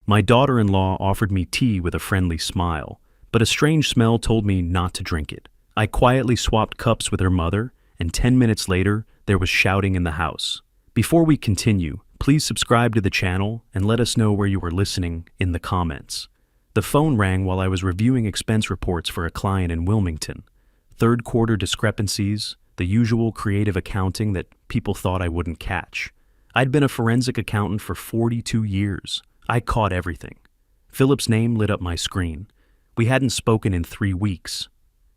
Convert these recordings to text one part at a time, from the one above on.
My daughter-in-law offered me tea with a friendly smile, but a strange smell told me not to drink it. I quietly swapped cups with her mother, and 10 minutes later, there was shouting in the house. Before we continue, please subscribe to the channel and let us know where you are listening in the comments. The phone rang while I was reviewing expense reports for a client in Wilmington. Third quarter discrepancies, the usual creative accounting that people thought I wouldn't catch. I'd been a forensic accountant for 42 years. I caught everything. Philip's name lit up my screen. We hadn't spoken in 3 weeks.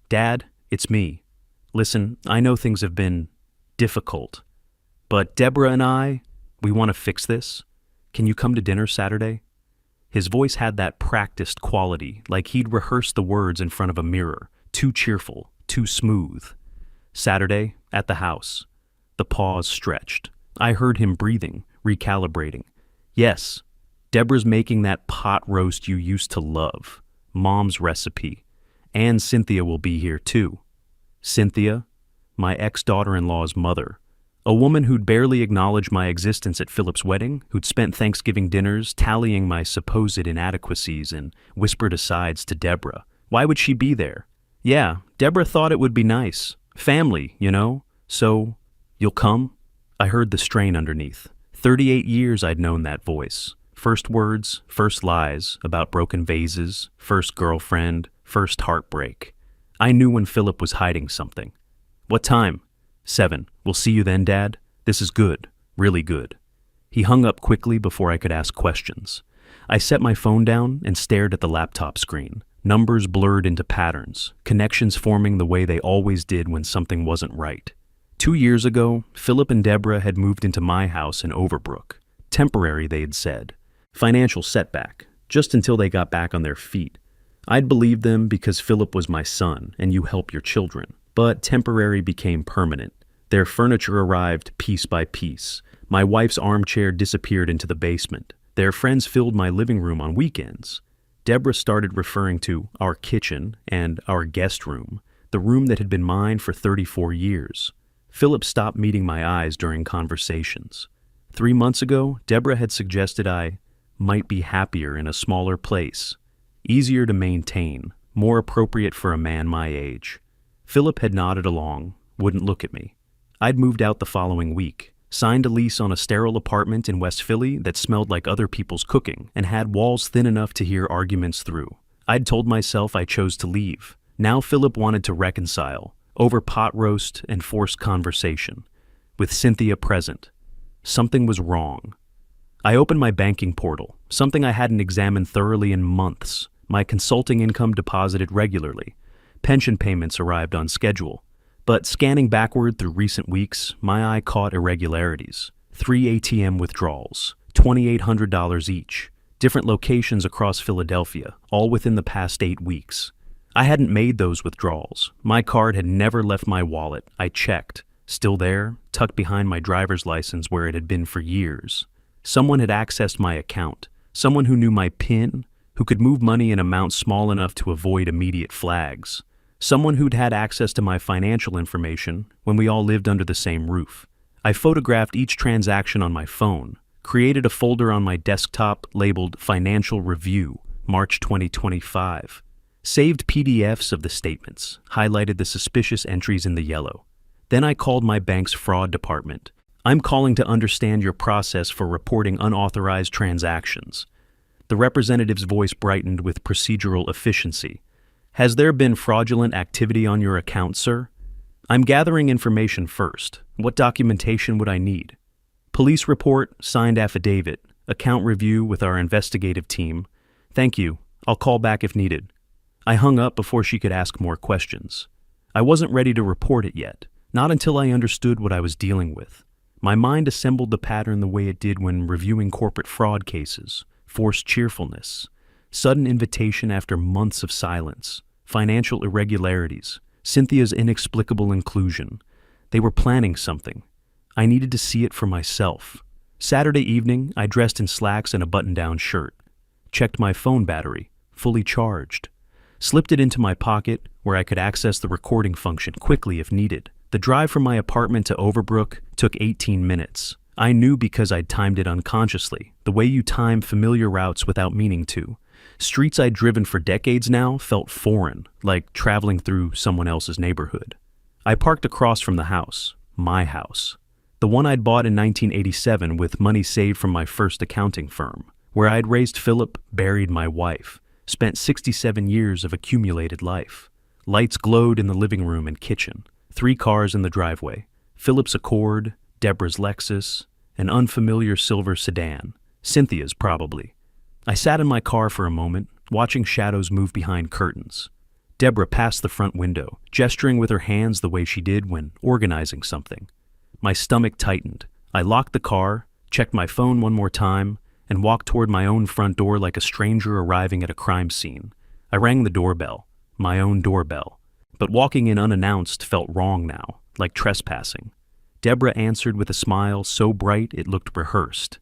Dad, it's me. Listen, I know things have been difficult, but Deborah and I, we want to fix this. Can you come to dinner Saturday? His voice had that practiced quality, like he'd rehearsed the words in front of a mirror, too cheerful, too smooth. Saturday, at the house. The pause stretched. I heard him breathing, recalibrating. Yes, Deborah's making that pot roast you used to love. Mom's recipe. And Cynthia will be here too. Cynthia, my ex-daughter-in-law's mother. A woman who'd barely acknowledged my existence at Philip's wedding, who'd spent Thanksgiving dinners tallying my supposed inadequacies and whispered asides to Deborah. Why would she be there? Yeah, Deborah thought it would be nice. Family, you know? So, you'll come? I heard the strain underneath. 38 years I'd known that voice. First words, first lies about broken vases, first girlfriend, first heartbreak. I knew when Philip was hiding something. What time? 7. We'll see you then, Dad. This is good. Really good. He hung up quickly before I could ask questions. I set my phone down and stared at the laptop screen. Numbers blurred into patterns, connections forming the way they always did when something wasn't right. 2 years ago, Philip and Deborah had moved into my house in Overbrook. Temporary, they had said. Financial setback, just until they got back on their feet. I'd believed them because Philip was my son and you help your children. But temporary became permanent. Their furniture arrived piece by piece. My wife's armchair disappeared into the basement. Their friends filled my living room on weekends. Deborah started referring to our kitchen and our guest room, the room that had been mine for 34 years. Philip stopped meeting my eyes during conversations. 3 months ago, Deborah had suggested I might be happier in a smaller place, easier to maintain, more appropriate for a man my age. Philip had nodded along, wouldn't look at me. I'd moved out the following week, signed a lease on a sterile apartment in West Philly that smelled like other people's cooking and had walls thin enough to hear arguments through. I'd told myself I chose to leave. Now Philip wanted to reconcile, over pot roast and forced conversation, with Cynthia present. Something was wrong. I opened my banking portal, something I hadn't examined thoroughly in months. My consulting income deposited regularly. Pension payments arrived on schedule. But scanning backward through recent weeks, my eye caught irregularities. 3 ATM withdrawals, $2,800 each. Different locations across Philadelphia, all within the past 8 weeks. I hadn't made those withdrawals. My card had never left my wallet. I checked. Still there, tucked behind my driver's license where it had been for years. Someone had accessed my account. Someone who knew my PIN, who could move money in amounts small enough to avoid immediate flags. Someone who'd had access to my financial information when we all lived under the same roof. I photographed each transaction on my phone, created a folder on my desktop labeled Financial Review, March 2025. Saved PDFs of the statements, highlighted the suspicious entries in the yellow. Then I called my bank's fraud department. I'm calling to understand your process for reporting unauthorized transactions. The representative's voice brightened with procedural efficiency. Has there been fraudulent activity on your account, sir? I'm gathering information first. What documentation would I need? Police report, signed affidavit, account review with our investigative team. Thank you. I'll call back if needed. I hung up before she could ask more questions. I wasn't ready to report it yet, not until I understood what I was dealing with. My mind assembled the pattern the way it did when reviewing corporate fraud cases. Forced cheerfulness, sudden invitation after months of silence, financial irregularities, Cynthia's inexplicable inclusion. They were planning something. I needed to see it for myself. Saturday evening, I dressed in slacks and a button-down shirt. Checked my phone battery, fully charged. Slipped it into my pocket where I could access the recording function quickly if needed. The drive from my apartment to Overbrook took 18 minutes. I knew because I'd timed it unconsciously, the way you time familiar routes without meaning to. Streets I'd driven for decades now felt foreign, like traveling through someone else's neighborhood. I parked across from the house, my house. The one I'd bought in 1987 with money saved from my first accounting firm, where I'd raised Philip, buried my wife, spent 67 years of accumulated life. Lights glowed in the living room and kitchen, 3 cars in the driveway, Philip's Accord, Deborah's Lexus, an unfamiliar silver sedan, Cynthia's probably. I sat in my car for a moment, watching shadows move behind curtains. Deborah passed the front window, gesturing with her hands the way she did when organizing something. My stomach tightened. I locked the car, checked my phone one more time, and walked toward my own front door like a stranger arriving at a crime scene. I rang the doorbell, my own doorbell. But walking in unannounced felt wrong now, like trespassing. Deborah answered with a smile so bright it looked rehearsed.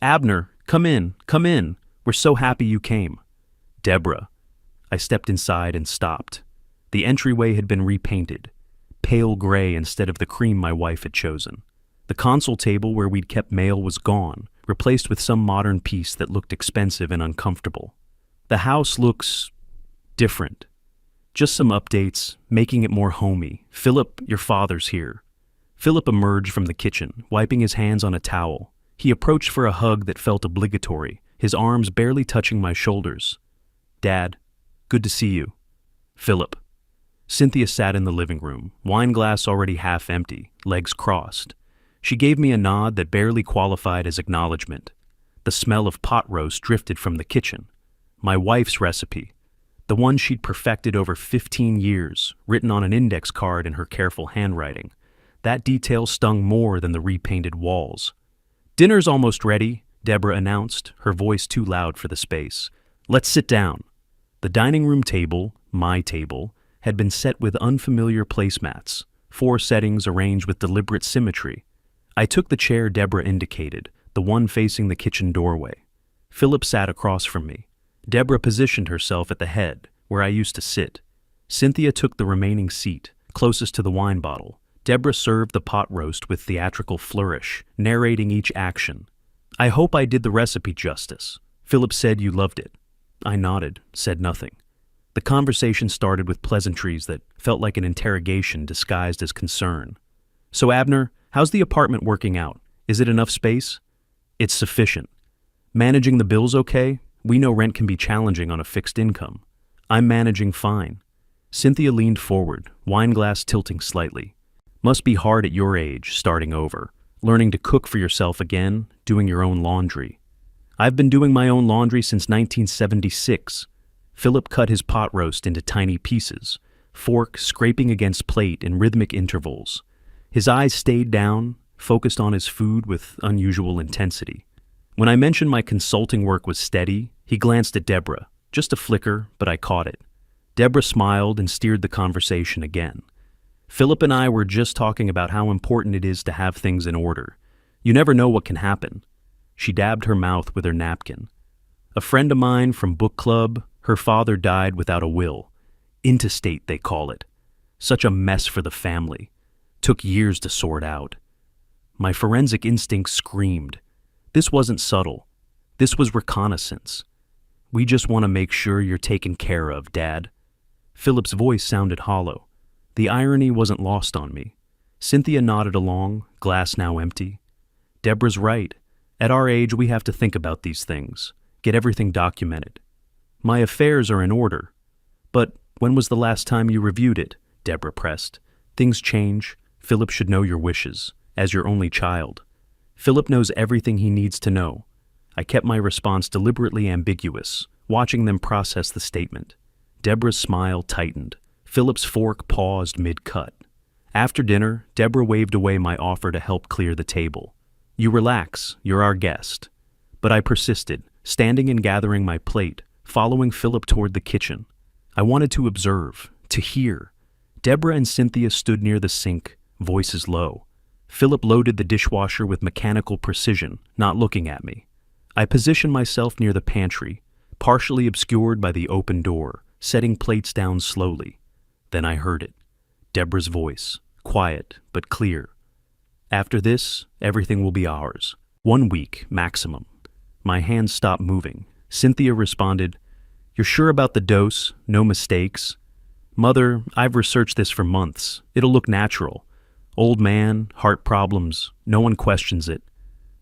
"Abner, come in, come in. We're so happy you came." "Deborah." I stepped inside and stopped. The entryway had been repainted, pale gray instead of the cream my wife had chosen. The console table where we'd kept mail was gone, replaced with some modern piece that looked expensive and uncomfortable. The house looks different. Just some updates, making it more homey. "Philip, your father's here." Philip emerged from the kitchen, wiping his hands on a towel. He approached for a hug that felt obligatory, his arms barely touching my shoulders. "Dad, good to see you." "Philip." Cynthia sat in the living room, wine glass already half empty, legs crossed. She gave me a nod that barely qualified as acknowledgement. The smell of pot roast drifted from the kitchen. My wife's recipe, the one she'd perfected over 15 years, written on an index card in her careful handwriting. That detail stung more than the repainted walls. "Dinner's almost ready," Deborah announced, her voice too loud for the space. "Let's sit down." The dining room table, my table, had been set with unfamiliar placemats, 4 settings arranged with deliberate symmetry. I took the chair Deborah indicated, the one facing the kitchen doorway. Philip sat across from me. Deborah positioned herself at the head, where I used to sit. Cynthia took the remaining seat, closest to the wine bottle. Deborah served the pot roast with theatrical flourish, narrating each action. "I hope I did the recipe justice. Philip said you loved it." I nodded, said nothing. The conversation started with pleasantries that felt like an interrogation disguised as concern. "So Abner, how's the apartment working out? Is it enough space?" "It's sufficient." "Managing the bills okay? We know rent can be challenging on a fixed income." "I'm managing fine." Cynthia leaned forward, wine glass tilting slightly. "Must be hard at your age, starting over. Learning to cook for yourself again, doing your own laundry." "I've been doing my own laundry since 1976. Philip cut his pot roast into tiny pieces, fork scraping against plate in rhythmic intervals. His eyes stayed down, focused on his food with unusual intensity. When I mentioned my consulting work was steady, he glanced at Deborah. Just a flicker, but I caught it. Deborah smiled and steered the conversation again. "Philip and I were just talking about how important it is to have things in order. You never know what can happen." She dabbed her mouth with her napkin. "A friend of mine from book club, her father died without a will. Intestate, they call it. Such a mess for the family. Took years to sort out." My forensic instinct screamed. This wasn't subtle. This was reconnaissance. "We just want to make sure you're taken care of, Dad." Philip's voice sounded hollow. The irony wasn't lost on me. Cynthia nodded along, glass now empty. "Deborah's right. At our age, we have to think about these things, get everything documented." "My affairs are in order." "But when was the last time you reviewed it?" Deborah pressed. "Things change. Philip should know your wishes, as your only child." "Philip knows everything he needs to know." I kept my response deliberately ambiguous, watching them process the statement. Deborah's smile tightened. Philip's fork paused mid-cut. After dinner, Deborah waved away my offer to help clear the table. "You relax, you're our guest." But I persisted, standing and gathering my plate, following Philip toward the kitchen. I wanted to observe, to hear. Deborah and Cynthia stood near the sink, voices low. Philip loaded the dishwasher with mechanical precision, not looking at me. I positioned myself near the pantry, partially obscured by the open door, setting plates down slowly. Then I heard it. Deborah's voice, quiet but clear. After this, everything will be ours. 1 week, maximum. My hands stopped moving. Cynthia responded, "You're sure about the dose? No mistakes?" "Mother, I've researched this for months. It'll look natural. Old man, heart problems, no one questions it."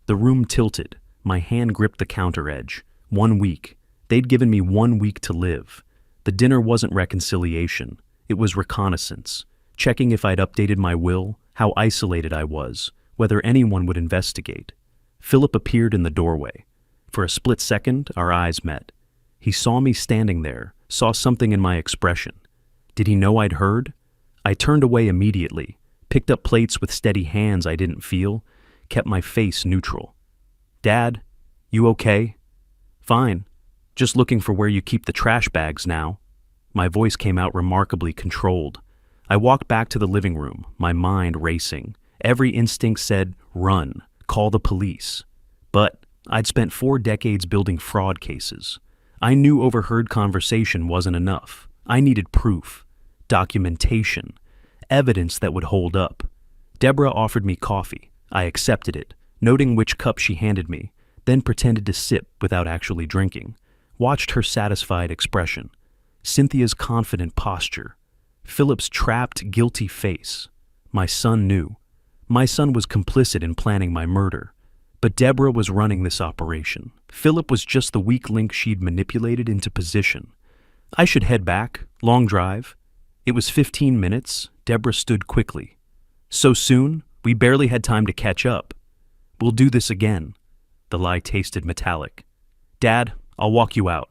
The room tilted. My hand gripped the counter edge. 1 week. They'd given me 1 week to live. The dinner wasn't reconciliation. It was reconnaissance. Checking if I'd updated my will, how isolated I was, whether anyone would investigate. Philip appeared in the doorway. For a split second, our eyes met. He saw me standing there, saw something in my expression. Did he know I'd heard? I turned away immediately, picked up plates with steady hands I didn't feel, kept my face neutral. "Dad, you okay?" "Fine. Just looking for where you keep the trash bags now." My voice came out remarkably controlled. I walked back to the living room, my mind racing. Every instinct said, run, call the police. But I'd spent 4 decades building fraud cases. I knew overheard conversation wasn't enough. I needed proof, documentation, evidence that would hold up. Deborah offered me coffee. I accepted it, noting which cup she handed me, then pretended to sip without actually drinking. Watched her satisfied expression. Cynthia's confident posture. Philip's trapped, guilty face. My son knew. My son was complicit in planning my murder. But Deborah was running this operation. Philip was just the weak link she'd manipulated into position. I should head back. Long drive. It was 15 minutes. Deborah stood quickly. "So soon? We barely had time to catch up." "We'll do this again." The lie tasted metallic. "Dad, I'll walk you out."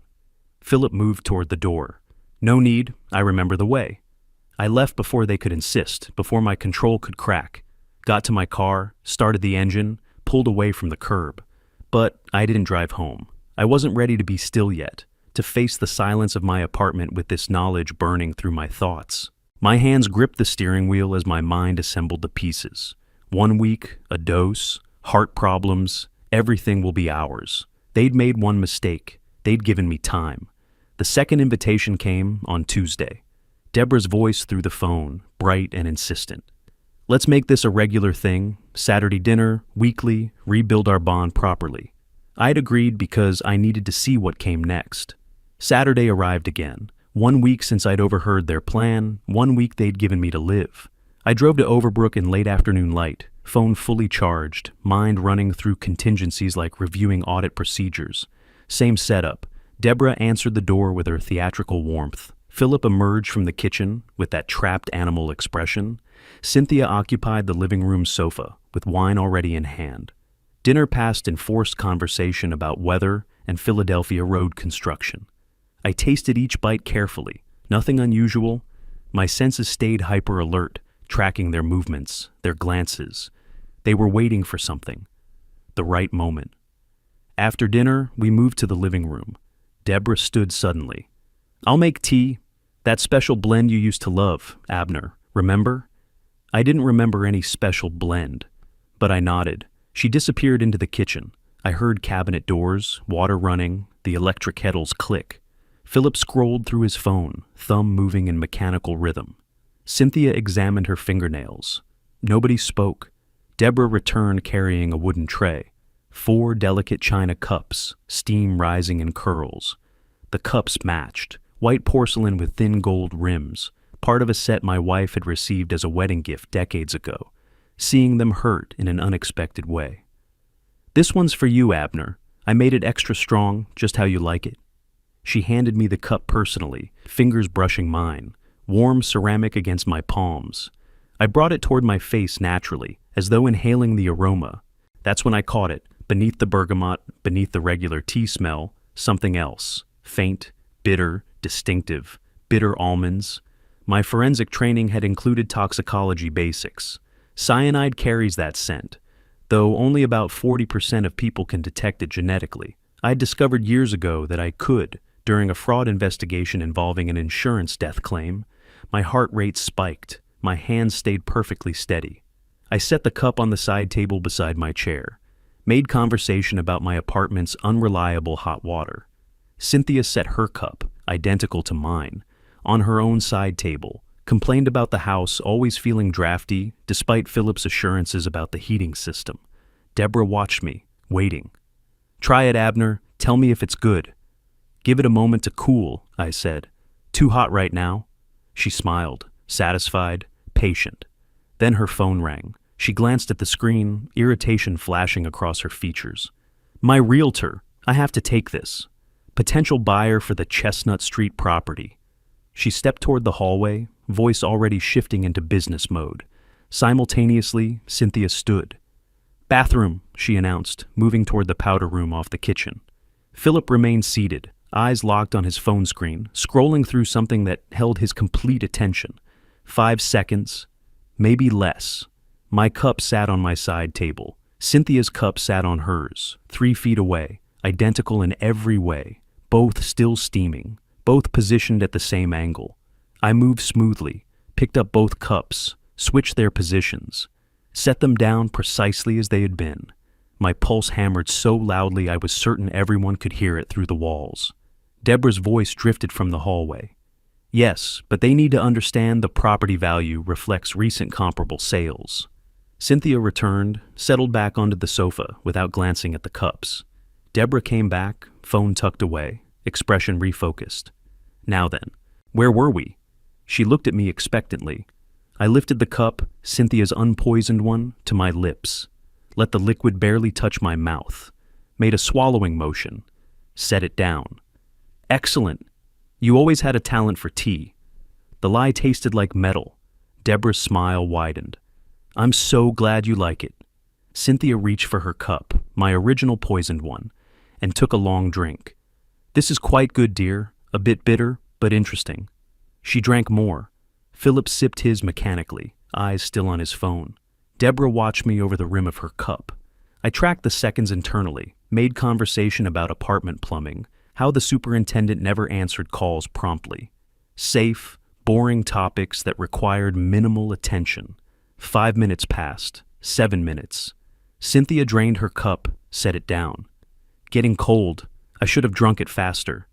Philip moved toward the door. "No need. I remember the way." I left before they could insist, before my control could crack. Got to my car, started the engine, pulled away from the curb. But I didn't drive home. I wasn't ready to be still yet, to face the silence of my apartment with this knowledge burning through my thoughts. My hands gripped the steering wheel as my mind assembled the pieces. 1 week, a dose, heart problems, everything will be ours. They'd made one mistake. They'd given me time. The second invitation came on Tuesday. Deborah's voice through the phone, bright and insistent. "Let's make this a regular thing. Saturday dinner, weekly, rebuild our bond properly." I'd agreed because I needed to see what came next. Saturday arrived again. 1 week since I'd overheard their plan, 1 week they'd given me to live. I drove to Overbrook in late afternoon light, phone fully charged, mind running through contingencies like reviewing audit procedures. Same setup. Deborah answered the door with her theatrical warmth. Philip emerged from the kitchen with that trapped animal expression. Cynthia occupied the living room sofa, with wine already in hand. Dinner passed in forced conversation about weather and Philadelphia road construction. I tasted each bite carefully, nothing unusual. My senses stayed hyper-alert, tracking their movements, their glances. They were waiting for something. The right moment. After dinner, we moved to the living room. Deborah stood suddenly. "I'll make tea. That special blend you used to love, Abner. Remember?" I didn't remember any special blend, but I nodded. She disappeared into the kitchen. I heard cabinet doors, water running, the electric kettles click. Philip scrolled through his phone, thumb moving in mechanical rhythm. Cynthia examined her fingernails. Nobody spoke. Deborah returned carrying a wooden tray. 4 delicate china cups, steam rising in curls. The cups matched, white porcelain with thin gold rims, part of a set my wife had received as a wedding gift decades ago. Seeing them hurt in an unexpected way. "This one's for you, Abner. I made it extra strong, just how you like it." She handed me the cup personally, fingers brushing mine, warm ceramic against my palms. I brought it toward my face naturally, as though inhaling the aroma. That's when I caught it, beneath the bergamot, beneath the regular tea smell, something else, faint, bitter, distinctive, bitter almonds. My forensic training had included toxicology basics. Cyanide carries that scent, though only about 40% of people can detect it genetically. I discovered years ago that I could, during a fraud investigation involving an insurance death claim. My heart rate spiked. My hands stayed perfectly steady. I set the cup on the side table beside my chair, made conversation about my apartment's unreliable hot water. Cynthia set her cup, identical to mine, on her own side table, Complained about the house always feeling drafty, despite Philip's assurances about the heating system. Deborah watched me, waiting. "Try it, Abner. Tell me if it's good." "Give it a moment to cool," I said. "Too hot right now?" She smiled, satisfied, patient. Then her phone rang. She glanced at the screen, irritation flashing across her features. "My realtor. I have to take this. Potential buyer for the Chestnut Street property." She stepped toward the hallway, voice already shifting into business mode. Simultaneously, Cynthia stood. "Bathroom," she announced, moving toward the powder room off the kitchen. Philip remained seated, eyes locked on his phone screen, scrolling through something that held his complete attention. 5 seconds, maybe less. My cup sat on my side table. Cynthia's cup sat on hers, 3 feet away, identical in every way, both still steaming, both positioned at the same angle. I moved smoothly, picked up both cups, switched their positions, set them down precisely as they had been. My pulse hammered so loudly I was certain everyone could hear it through the walls. Deborah's voice drifted from the hallway. "Yes, but they need to understand the property value reflects recent comparable sales." Cynthia returned, settled back onto the sofa without glancing at the cups. Deborah came back, phone tucked away, expression refocused. "Now then, where were we?" She looked at me expectantly. I lifted the cup, Cynthia's unpoisoned one, to my lips. Let the liquid barely touch my mouth. Made a swallowing motion. Set it down. "Excellent. You always had a talent for tea." The lie tasted like metal. Deborah's smile widened. "I'm so glad you like it." Cynthia reached for her cup, my original poisoned one, and took a long drink. "This is quite good, dear. A bit bitter, but interesting." She drank more. Philip sipped his mechanically, eyes still on his phone. Deborah watched me over the rim of her cup. I tracked the seconds internally, made conversation about apartment plumbing, how the superintendent never answered calls promptly. Safe, boring topics that required minimal attention. 5 minutes passed, 7 minutes. Cynthia drained her cup, set it down. "Getting cold. I should have drunk it faster."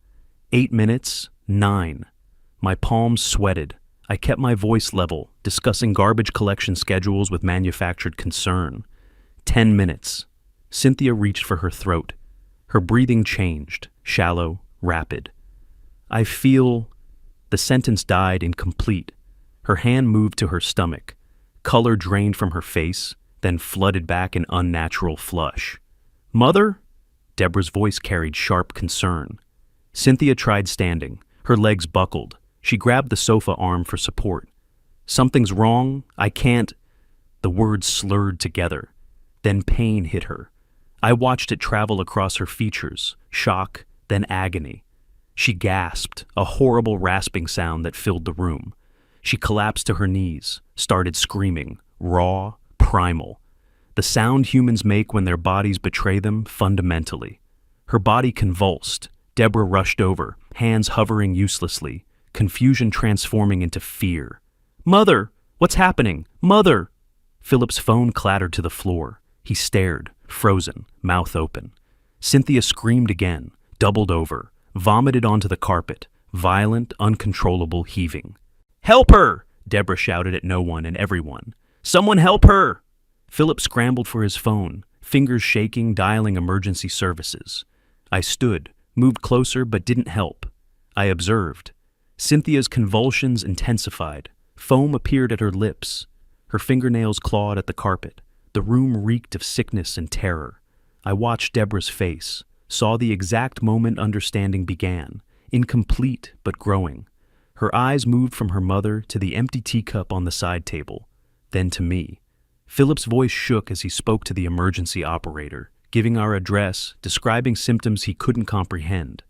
8 minutes, 9. My palms sweated. I kept my voice level, discussing garbage collection schedules with manufactured concern. 10 minutes. Cynthia reached for her throat. Her breathing changed, shallow, rapid. "I feel..." The sentence died incomplete. Her hand moved to her stomach. Color drained from her face, then flooded back in unnatural flush. "Mother?" Deborah's voice carried sharp concern. Cynthia tried standing. Her legs buckled. She grabbed the sofa arm for support. "Something's wrong. I can't..." The words slurred together. Then pain hit her. I watched it travel across her features, shock, then agony. She gasped, a horrible rasping sound that filled the room. She collapsed to her knees, started screaming, raw, primal. The sound humans make when their bodies betray them fundamentally. Her body convulsed. Deborah rushed over, hands hovering uselessly, confusion transforming into fear. "Mother! What's happening? Mother!" Philip's phone clattered to the floor. He stared, frozen, mouth open. Cynthia screamed again, doubled over, vomited onto the carpet, violent, uncontrollable heaving. "Help her!" Deborah shouted at no one and everyone. "Someone help her!" Philip scrambled for his phone, fingers shaking, dialing emergency services. I stood, moved closer but didn't help. I observed. Cynthia's convulsions intensified. Foam appeared at her lips. Her fingernails clawed at the carpet. The room reeked of sickness and terror. I watched Deborah's face, saw the exact moment understanding began, incomplete but growing. Her eyes moved from her mother to the empty teacup on the side table, then to me. Philip's voice shook as he spoke to the emergency operator, giving our address, describing symptoms he couldn't comprehend.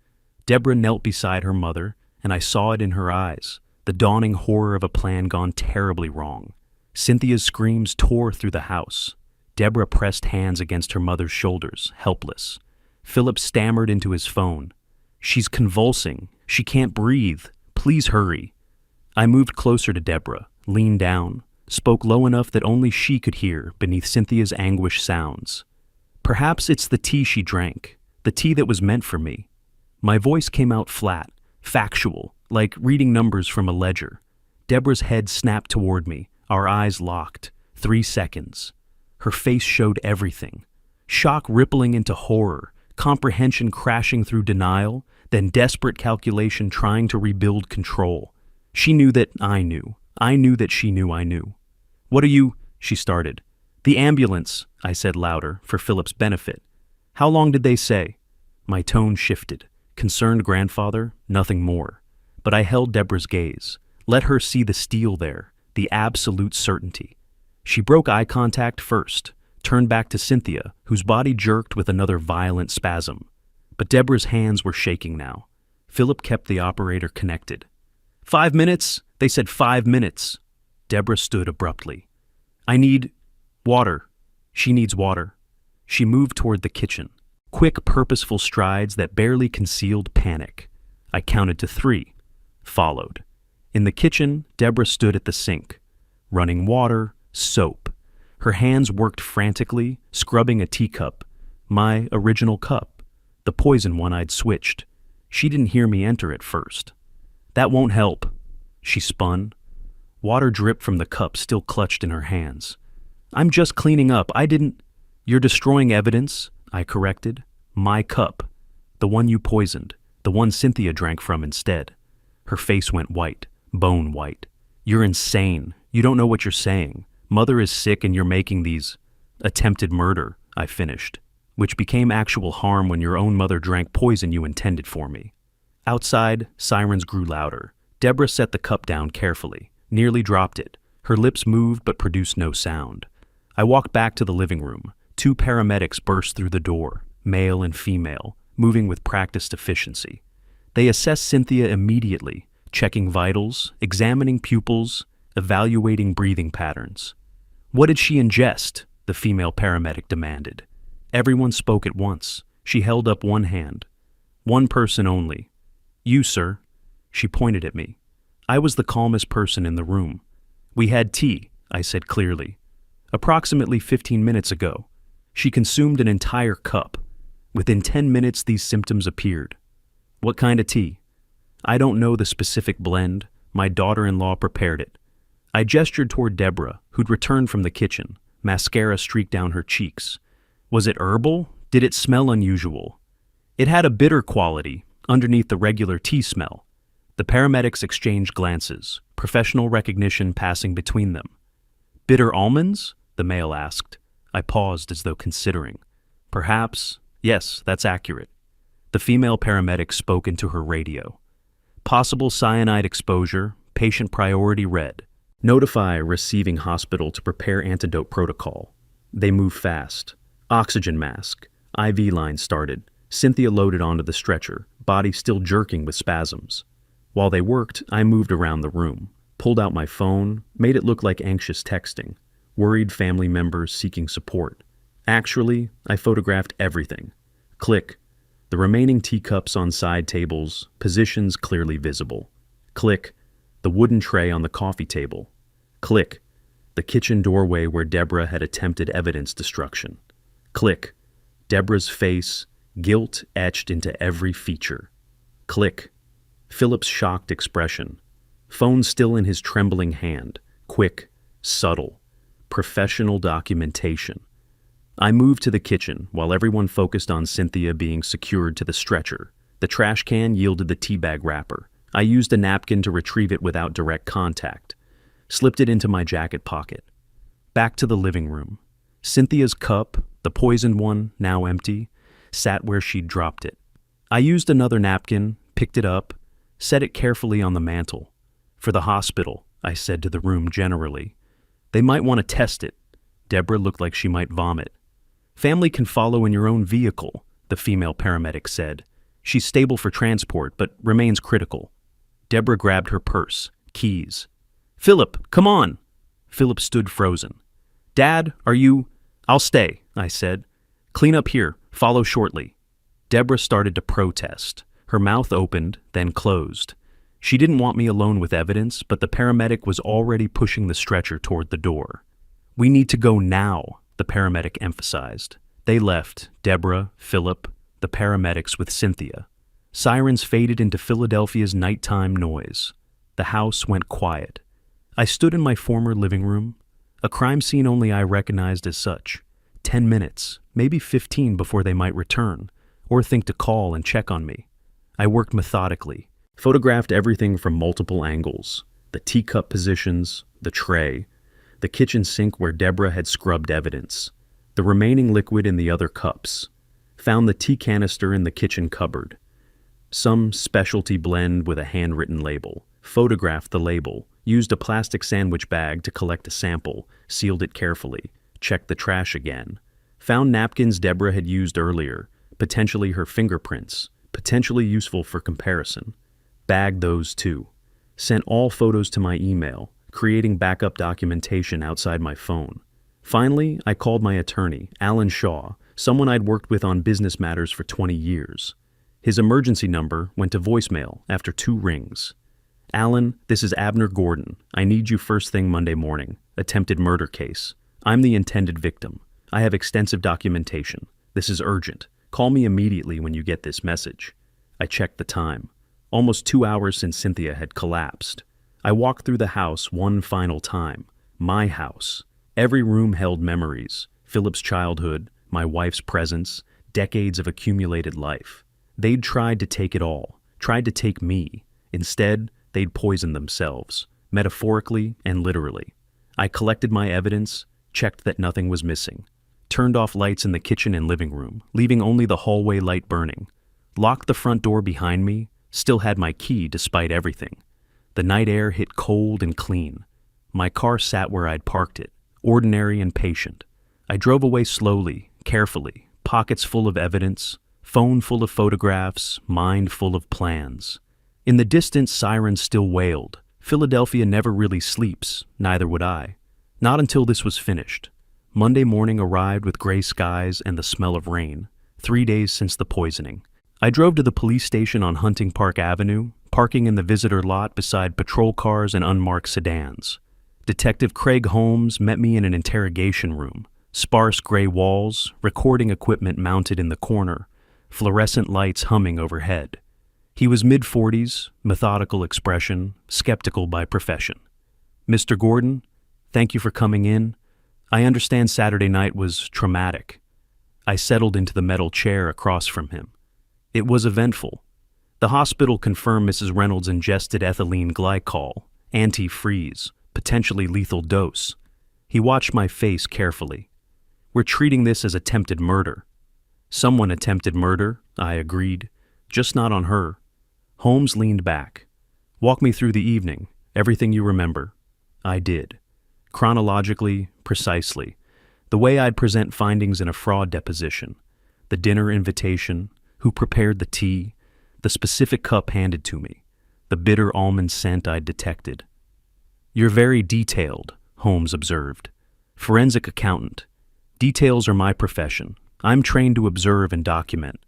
Deborah knelt beside her mother, and I saw it in her eyes, the dawning horror of a plan gone terribly wrong. Cynthia's screams tore through the house. Deborah pressed hands against her mother's shoulders, helpless. Philip stammered into his phone. "She's convulsing. She can't breathe. Please hurry." I moved closer to Deborah, leaned down, spoke low enough that only she could hear beneath Cynthia's anguished sounds. "Perhaps it's the tea she drank, the tea that was meant for me." My voice came out flat, factual, like reading numbers from a ledger. Deborah's head snapped toward me, our eyes locked. 3 seconds. Her face showed everything. Shock rippling into horror, comprehension crashing through denial, then desperate calculation trying to rebuild control. She knew that I knew. I knew that she knew I knew. "What are you?" she started. "The ambulance," I said louder, for Philip's benefit. "How long did they say?" My tone shifted. Concerned grandfather, nothing more. But I held Deborah's gaze. Let her see the steel there, the absolute certainty. She broke eye contact first, turned back to Cynthia, whose body jerked with another violent spasm. But Deborah's hands were shaking now. Philip kept the operator connected. 5 minutes? They said 5 minutes. Deborah stood abruptly. "I need water." "She needs water." She moved toward the kitchen. Quick, purposeful strides that barely concealed panic. I counted to 3. Followed. In the kitchen, Deborah stood at the sink. Running water, soap. Her hands worked frantically, scrubbing a teacup. My original cup. The poison one I'd switched. She didn't hear me enter at first. "That won't help." She spun. Water dripped from the cup still clutched in her hands. "I'm just cleaning up. I didn't—" "You're destroying evidence," I corrected. "My cup. The one you poisoned. The one Cynthia drank from instead." Her face went white, bone white. "You're insane. You don't know what you're saying. Mother is sick and you're making these—" "Attempted murder," I finished, "which became actual harm when your own mother drank poison you intended for me." Outside, sirens grew louder. Deborah set the cup down carefully, nearly dropped it. Her lips moved but produced no sound. I walked back to the living room. 2 paramedics burst through the door, male and female, moving with practiced efficiency. They assessed Cynthia immediately, checking vitals, examining pupils, evaluating breathing patterns. "What did she ingest?" the female paramedic demanded. Everyone spoke at once. She held up one hand. "One person only. You, sir." She pointed at me. I was the calmest person in the room. "We had tea," I said clearly. "Approximately 15 minutes ago. She consumed an entire cup. Within 10 minutes these symptoms appeared." "What kind of tea?" "I don't know the specific blend. My daughter-in-law prepared it." I gestured toward Deborah, who'd returned from the kitchen. Mascara streaked down her cheeks. "Was it herbal? Did it smell unusual?" "It had a bitter quality, underneath the regular tea smell." The paramedics exchanged glances, professional recognition passing between them. "Bitter almonds?" the male asked. I paused as though considering. "Perhaps. Yes, that's accurate." The female paramedic spoke into her radio. "Possible cyanide exposure, patient priority red. Notify receiving hospital to prepare antidote protocol." They moved fast. Oxygen mask. IV line started. Cynthia loaded onto the stretcher, body still jerking with spasms. While they worked, I moved around the room, pulled out my phone, made it look like anxious texting, worried family members seeking support. Actually, I photographed everything. Click. The remaining teacups on side tables, positions clearly visible. Click. The wooden tray on the coffee table. Click. The kitchen doorway where Deborah had attempted evidence destruction. Click. Deborah's face, guilt etched into every feature. Click. Philip's shocked expression. Phone still in his trembling hand. Quick, subtle, professional documentation. I moved to the kitchen while everyone focused on Cynthia being secured to the stretcher. The trash can yielded the teabag wrapper. I used a napkin to retrieve it without direct contact. Slipped it into my jacket pocket. Back to the living room. Cynthia's cup, the poisoned one, now empty, sat where she'd dropped it. I used another napkin, picked it up, set it carefully on the mantel. "For the hospital," I said to the room generally. "They might want to test it." Deborah looked like she might vomit. "Family can follow in your own vehicle," the female paramedic said. "She's stable for transport, but remains critical." Deborah grabbed her purse, keys. "Philip, come on!" Philip stood frozen. "Dad, are you—" "I'll stay," I said. "Clean up here. Follow shortly." Deborah started to protest. Her mouth opened, then closed. She didn't want me alone with evidence, but the paramedic was already pushing the stretcher toward the door. "We need to go now," the paramedic emphasized. They left, Deborah, Philip, the paramedics with Cynthia. Sirens faded into Philadelphia's nighttime noise. The house went quiet. I stood in my former living room, a crime scene only I recognized as such. 10 minutes, maybe 15 before they might return, or think to call and check on me. I worked methodically, photographed everything from multiple angles, the teacup positions, the tray, the kitchen sink where Deborah had scrubbed evidence, the remaining liquid in the other cups, found the tea canister in the kitchen cupboard, some specialty blend with a handwritten label, photographed the label, used a plastic sandwich bag to collect a sample, sealed it carefully, checked the trash again, found napkins Deborah had used earlier, potentially her fingerprints, potentially useful for comparison, bagged those too, sent all photos to my email, creating backup documentation outside my phone. Finally, I called my attorney, Alan Shaw, someone I'd worked with on business matters for 20 years. His emergency number went to voicemail after 2 rings. Alan, this is Abner Gordon. I need you first thing Monday morning. Attempted murder case. I'm the intended victim. I have extensive documentation. This is urgent. Call me immediately when you get this message. I checked the time. Almost 2 hours since Cynthia had collapsed. I walked through the house one final time. My house. Every room held memories. Philip's childhood, my wife's presence, decades of accumulated life. They'd tried to take it all, tried to take me. Instead, they'd poisoned themselves, metaphorically and literally. I collected my evidence, checked that nothing was missing, turned off lights in the kitchen and living room, leaving only the hallway light burning, locked the front door behind me, still had my key despite everything. The night air hit cold and clean. My car sat where I'd parked it, ordinary and patient. I drove away slowly, carefully, pockets full of evidence, phone full of photographs, mind full of plans. In the distance, sirens still wailed. Philadelphia never really sleeps, neither would I. Not until this was finished. Monday morning arrived with gray skies and the smell of rain, 3 days since the poisoning. I drove to the police station on Hunting Park Avenue, parking in the visitor lot beside patrol cars and unmarked sedans. Detective Craig Holmes met me in an interrogation room. Sparse gray walls, recording equipment mounted in the corner, fluorescent lights humming overhead. He was mid-40s, methodical expression, skeptical by profession. Mr. Gordon, thank you for coming in. I understand Saturday night was traumatic. I settled into the metal chair across from him. It was eventful. The hospital confirmed Mrs. Reynolds ingested ethylene glycol, antifreeze, potentially lethal dose. He watched my face carefully. We're treating this as attempted murder. Someone attempted murder, I agreed, just not on her. Holmes leaned back. Walk me through the evening, everything you remember. I did. Chronologically, precisely. The way I'd present findings in a fraud deposition. The dinner invitation, who prepared the tea, the specific cup handed to me, the bitter almond scent I'd detected. You're very detailed, Holmes observed. Forensic accountant. Details are my profession. I'm trained to observe and document.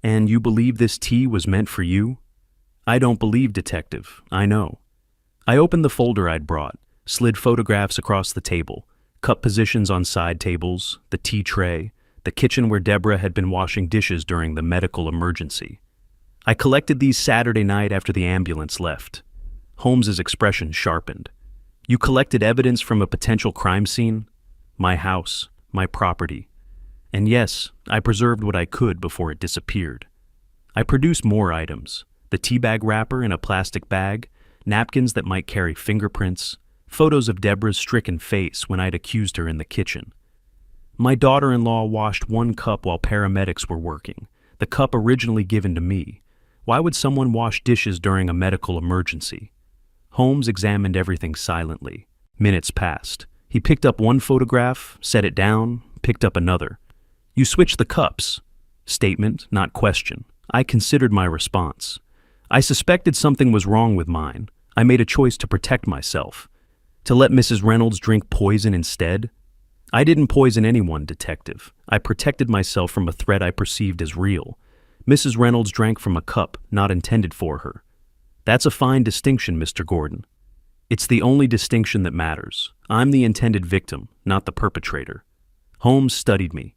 And you believe this tea was meant for you? I don't believe, detective. I know. I opened the folder I'd brought, slid photographs across the table, cup positions on side tables, the tea tray, the kitchen where Deborah had been washing dishes during the medical emergency. I collected these Saturday night after the ambulance left. Holmes's expression sharpened. You collected evidence from a potential crime scene? My house, my property. And yes, I preserved what I could before it disappeared. I produced more items, the teabag wrapper in a plastic bag, napkins that might carry fingerprints, photos of Deborah's stricken face when I'd accused her in the kitchen. My daughter-in-law washed one cup while paramedics were working, the cup originally given to me. Why would someone wash dishes during a medical emergency? Holmes examined everything silently. Minutes passed. He picked up one photograph, set it down, picked up another. You switched the cups. Statement, not question. I considered my response. I suspected something was wrong with mine. I made a choice to protect myself. To let Mrs. Reynolds drink poison instead? I didn't poison anyone, detective. I protected myself from a threat I perceived as real. Mrs. Reynolds drank from a cup not intended for her. That's a fine distinction, Mr. Gordon. It's the only distinction that matters. I'm the intended victim, not the perpetrator. Holmes studied me.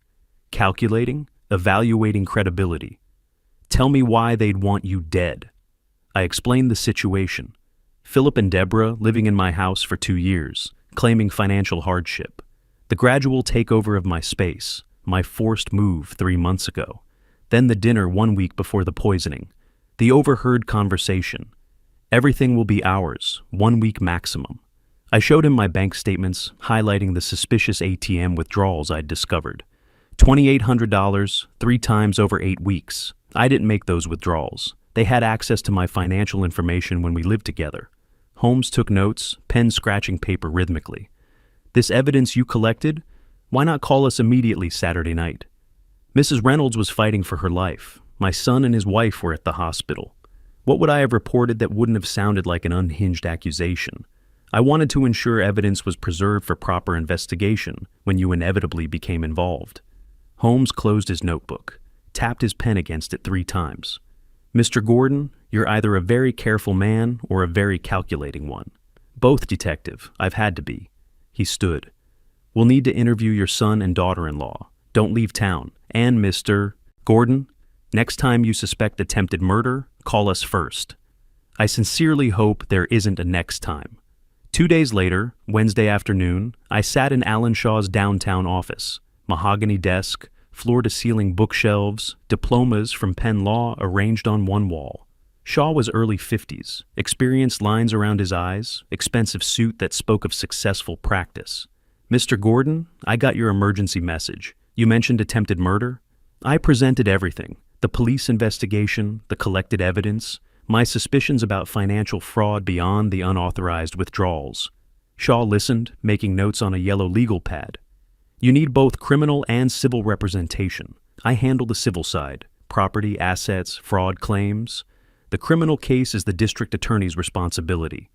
Calculating, evaluating credibility. Tell me why they'd want you dead. I explained the situation. Philip and Deborah living in my house for 2 years, claiming financial hardship. The gradual takeover of my space, my forced move 3 months ago. Then the dinner 1 week before the poisoning. The overheard conversation. Everything will be ours, 1 week maximum. I showed him my bank statements, highlighting the suspicious ATM withdrawals I'd discovered. $2,800, 3 times over 8 weeks. I didn't make those withdrawals. They had access to my financial information when we lived together. Holmes took notes, pen scratching paper rhythmically. This evidence you collected? Why not call us immediately Saturday night? Mrs. Reynolds was fighting for her life. My son and his wife were at the hospital. What would I have reported that wouldn't have sounded like an unhinged accusation? I wanted to ensure evidence was preserved for proper investigation when you inevitably became involved. Holmes closed his notebook, tapped his pen against it 3 times. Mr. Gordon, you're either a very careful man or a very calculating one. Both, detective. I've had to be. He stood. We'll need to interview your son and daughter-in-law. Don't leave town. And Mr. Gordon, next time you suspect attempted murder, call us first. I sincerely hope there isn't a next time. 2 days later, Wednesday afternoon, I sat in Alan Shaw's downtown office. Mahogany desk, floor-to-ceiling bookshelves, diplomas from Penn Law arranged on one wall. Shaw was early 50s, experienced lines around his eyes, expensive suit that spoke of successful practice. Mr. Gordon, I got your emergency message. You mentioned attempted murder? I presented everything. The police investigation, the collected evidence, my suspicions about financial fraud beyond the unauthorized withdrawals. Shaw listened, making notes on a yellow legal pad. You need both criminal and civil representation. I handle the civil side, property, assets, fraud claims. The criminal case is the district attorney's responsibility.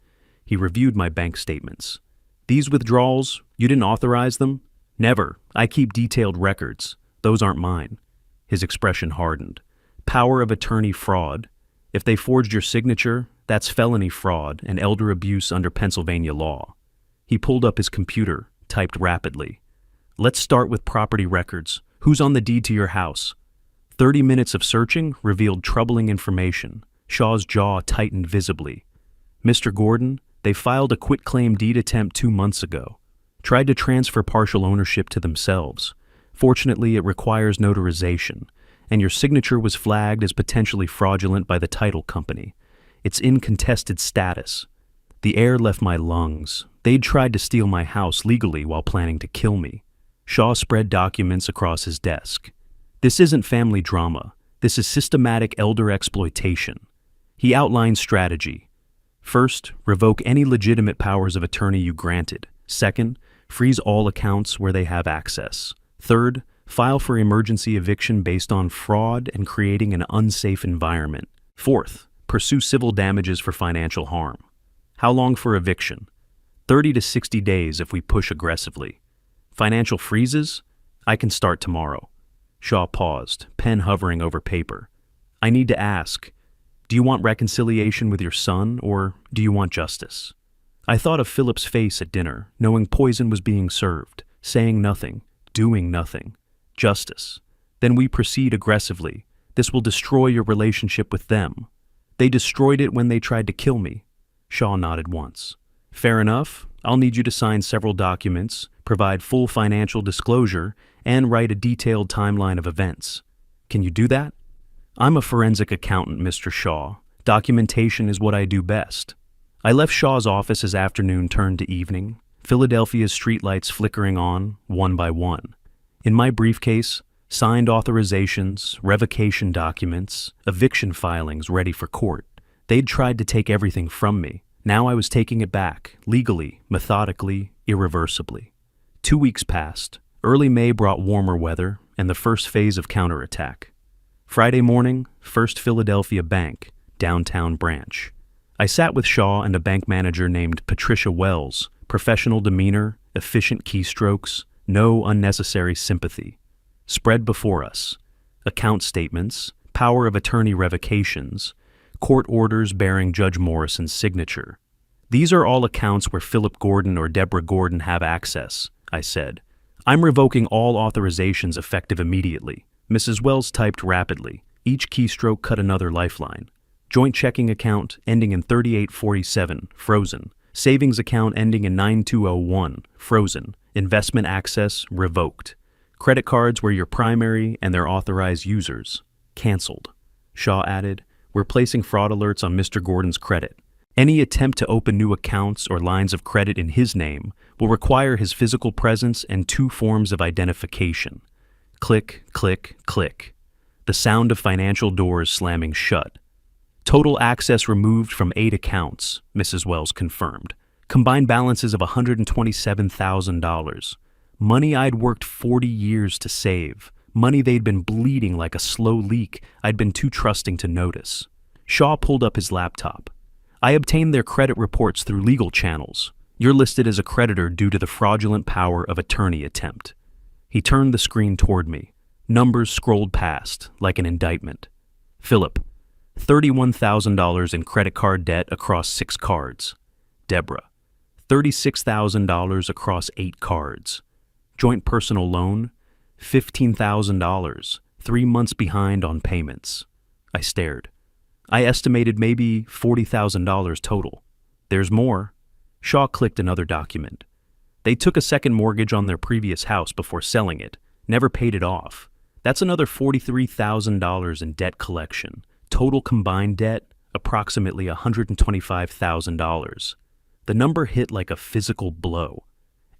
He reviewed my bank statements. These withdrawals, you didn't authorize them? Never. I keep detailed records. Those aren't mine. His expression hardened. Power of attorney fraud. If they forged your signature, that's felony fraud and elder abuse under Pennsylvania law. He pulled up his computer, typed rapidly. Let's start with property records. Who's on the deed to your house? 30 minutes of searching revealed troubling information. Shaw's jaw tightened visibly. Mr. Gordon, they filed a quitclaim deed attempt 2 months ago. Tried to transfer partial ownership to themselves. Fortunately, it requires notarization, and your signature was flagged as potentially fraudulent by the title company. It's in contested status. The air left my lungs. They'd tried to steal my house legally while planning to kill me. Shaw spread documents across his desk. This isn't family drama. This is systematic elder exploitation. He outlined strategy. First, revoke any legitimate powers of attorney you granted. Second, freeze all accounts where they have access. Third, file for emergency eviction based on fraud and creating an unsafe environment. Fourth, pursue civil damages for financial harm. How long for eviction? 30 to 60 days if we push aggressively. Financial freezes? I can start tomorrow. Shaw paused, pen hovering over paper. I need to ask, do you want reconciliation with your son, or do you want justice? I thought of Philip's face at dinner, knowing poison was being served, saying nothing, doing nothing. Justice. Then we proceed aggressively. This will destroy your relationship with them. They destroyed it when they tried to kill me. Shaw nodded once. Fair enough. I'll need you to sign several documents, provide full financial disclosure, and write a detailed timeline of events. Can you do that? I'm a forensic accountant, Mr. Shaw. Documentation is what I do best. I left Shaw's office as afternoon turned to evening, Philadelphia's streetlights flickering on, one by one. In my briefcase, signed authorizations, revocation documents, eviction filings ready for court. They'd tried to take everything from me. Now I was taking it back, legally, methodically, irreversibly. 2 weeks passed. Early May brought warmer weather and the first phase of counterattack. Friday morning, First Philadelphia Bank, downtown branch. I sat with Shaw and a bank manager named Patricia Wells, professional demeanor, efficient keystrokes, no unnecessary sympathy. Spread before us. Account statements, power of attorney revocations, court orders bearing Judge Morrison's signature. These are all accounts where Philip Gordon or Deborah Gordon have access, I said. I'm revoking all authorizations effective immediately. Mrs. Wells typed rapidly. Each keystroke cut another lifeline. Joint checking account ending in 3847, frozen. Savings account ending in 9201, frozen. Investment access revoked. Credit cards were your primary and their authorized users. Canceled. Shaw added, "We're placing fraud alerts on Mr. Gordon's credit. Any attempt to open new accounts or lines of credit in his name will require his physical presence and 2 forms of identification." Click, click, click. The sound of financial doors slamming shut. Total access removed from 8 accounts, Mrs. Wells confirmed. Combined balances of $127,000. Money I'd worked 40 years to save. Money they'd been bleeding like a slow leak I'd been too trusting to notice. Shaw pulled up his laptop. "I obtained their credit reports through legal channels. You're listed as a creditor due to the fraudulent power of attorney attempt." He turned the screen toward me. Numbers scrolled past, like an indictment. Philip, $31,000 in credit card debt across 6 cards. Deborah, $36,000 across 8 cards. Joint personal loan, $15,000, 3 months behind on payments. I stared. I estimated maybe $40,000 total. There's more. Shaw clicked another document. They took a second mortgage on their previous house before selling it, never paid it off. That's another $43,000 in debt collection. Total combined debt, approximately $125,000. The number hit like a physical blow.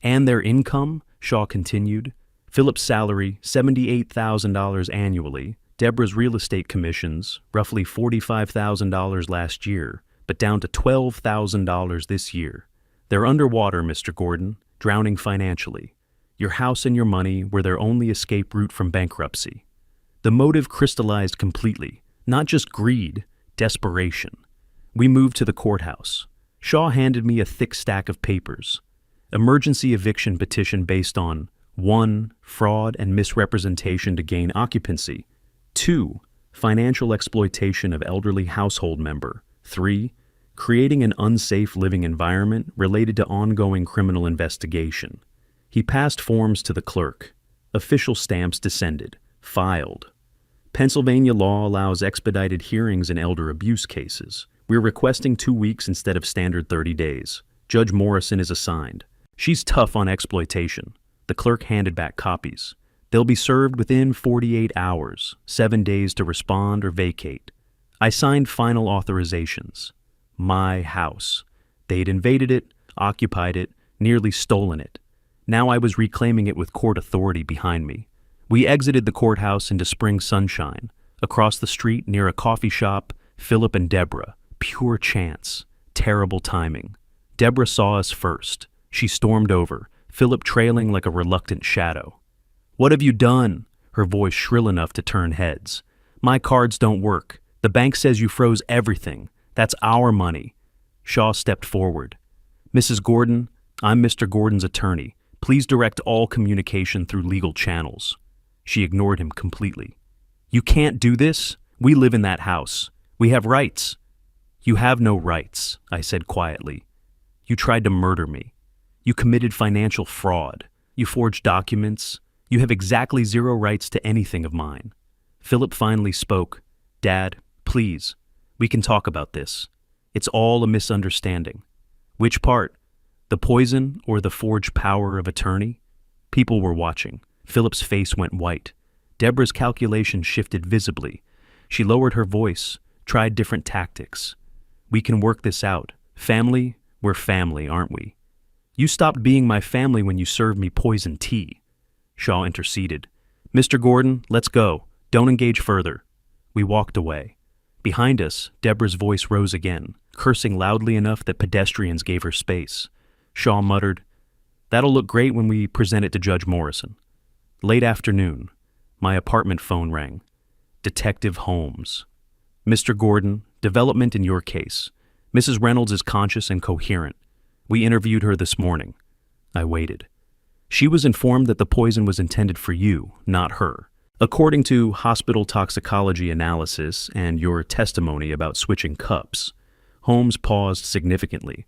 And their income, Shaw continued. Philip's salary, $78,000 annually. Deborah's real estate commissions, roughly $45,000 last year, but down to $12,000 this year. They're underwater, Mr. Gordon, drowning financially. Your house and your money were their only escape route from bankruptcy. The motive crystallized completely, not just greed, desperation. We moved to the courthouse. Shaw handed me a thick stack of papers. Emergency eviction petition based on 1. Fraud and misrepresentation to gain occupancy. 2. Financial exploitation of elderly household member. 3. Creating an unsafe living environment related to ongoing criminal investigation. He passed forms to the clerk. Official stamps descended. Filed. Pennsylvania law allows expedited hearings in elder abuse cases. We're requesting 2 weeks instead of standard 30 days. Judge Morrison is assigned. She's tough on exploitation. The clerk handed back copies. They'll be served within 48 hours, 7 days to respond or vacate. I signed final authorizations. My house. They'd invaded it, occupied it, nearly stolen it. Now I was reclaiming it with court authority behind me. We exited the courthouse into spring sunshine. Across the street, near a coffee shop, Philip and Deborah. Pure chance. Terrible timing. Deborah saw us first. She stormed over, Philip trailing like a reluctant shadow. "What have you done?" Her voice shrill enough to turn heads. "My cards don't work. The bank says you froze everything. That's our money." Shaw stepped forward. "Mrs. Gordon, I'm Mr. Gordon's attorney. Please direct all communication through legal channels." She ignored him completely. "You can't do this. We live in that house. We have rights." "You have no rights," I said quietly. "You tried to murder me. You committed financial fraud. You forged documents. You have exactly 0 rights to anything of mine." Philip finally spoke. "Dad, please, we can talk about this. It's all a misunderstanding." "Which part? The poison or the forged power of attorney?" People were watching. Philip's face went white. Deborah's calculations shifted visibly. She lowered her voice, tried different tactics. "We can work this out. Family, we're family, aren't we? You stopped being my family when you served me poison tea." Shaw interceded. "Mr. Gordon, let's go. Don't engage further." We walked away. Behind us, Deborah's voice rose again, cursing loudly enough that pedestrians gave her space. Shaw muttered, "That'll look great when we present it to Judge Morrison." Late afternoon, my apartment phone rang. Detective Holmes. "Mr. Gordon, development in your case. Mrs. Reynolds is conscious and coherent. We interviewed her this morning." I waited. "She was informed that the poison was intended for you, not her. According to hospital toxicology analysis and your testimony about switching cups." Holmes paused significantly.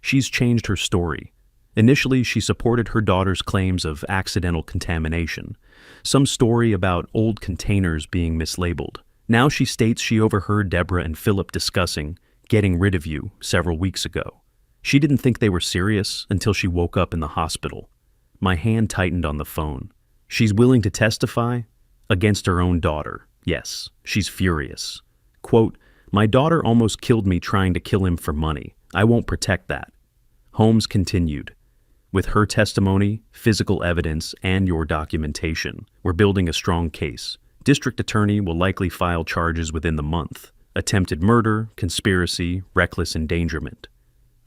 "She's changed her story. Initially, she supported her daughter's claims of accidental contamination, some story about old containers being mislabeled. Now she states she overheard Deborah and Philip discussing getting rid of you several weeks ago. She didn't think they were serious until she woke up in the hospital. My hand tightened on the phone. She's willing to testify against her own daughter. Yes, she's furious. Quote, "My daughter almost killed me trying to kill him for money. I won't protect that." Holmes continued, "With her testimony, physical evidence, and your documentation, we're building a strong case. District Attorney will likely file charges within the month. Attempted murder, conspiracy, reckless endangerment."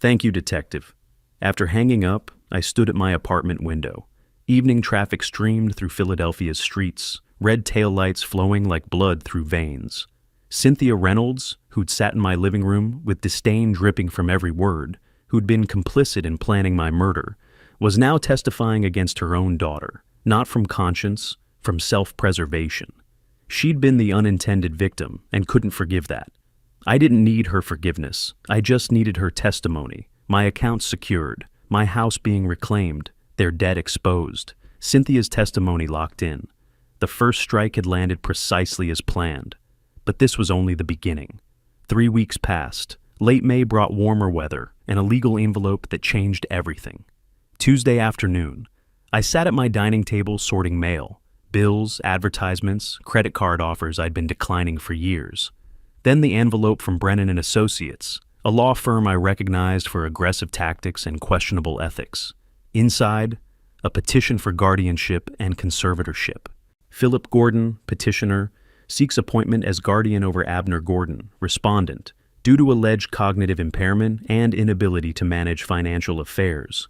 "Thank you, Detective." After hanging up, I stood at my apartment window. Evening traffic streamed through Philadelphia's streets, red taillights flowing like blood through veins. Cynthia Reynolds, who'd sat in my living room with disdain dripping from every word, who'd been complicit in planning my murder, was now testifying against her own daughter, not from conscience, from self-preservation. She'd been the unintended victim and couldn't forgive that. I didn't need her forgiveness. I just needed her testimony, my accounts secured, my house being reclaimed, their debt exposed, Cynthia's testimony locked in. The first strike had landed precisely as planned. But this was only the beginning. 3 weeks passed. Late May brought warmer weather and a legal envelope that changed everything. Tuesday afternoon, I sat at my dining table sorting mail, bills, advertisements, credit card offers I'd been declining for years. Then the envelope from Brennan and Associates, a law firm I recognized for aggressive tactics and questionable ethics. Inside, a petition for guardianship and conservatorship. Philip Gordon, petitioner, seeks appointment as guardian over Abner Gordon, respondent, due to alleged cognitive impairment and inability to manage financial affairs.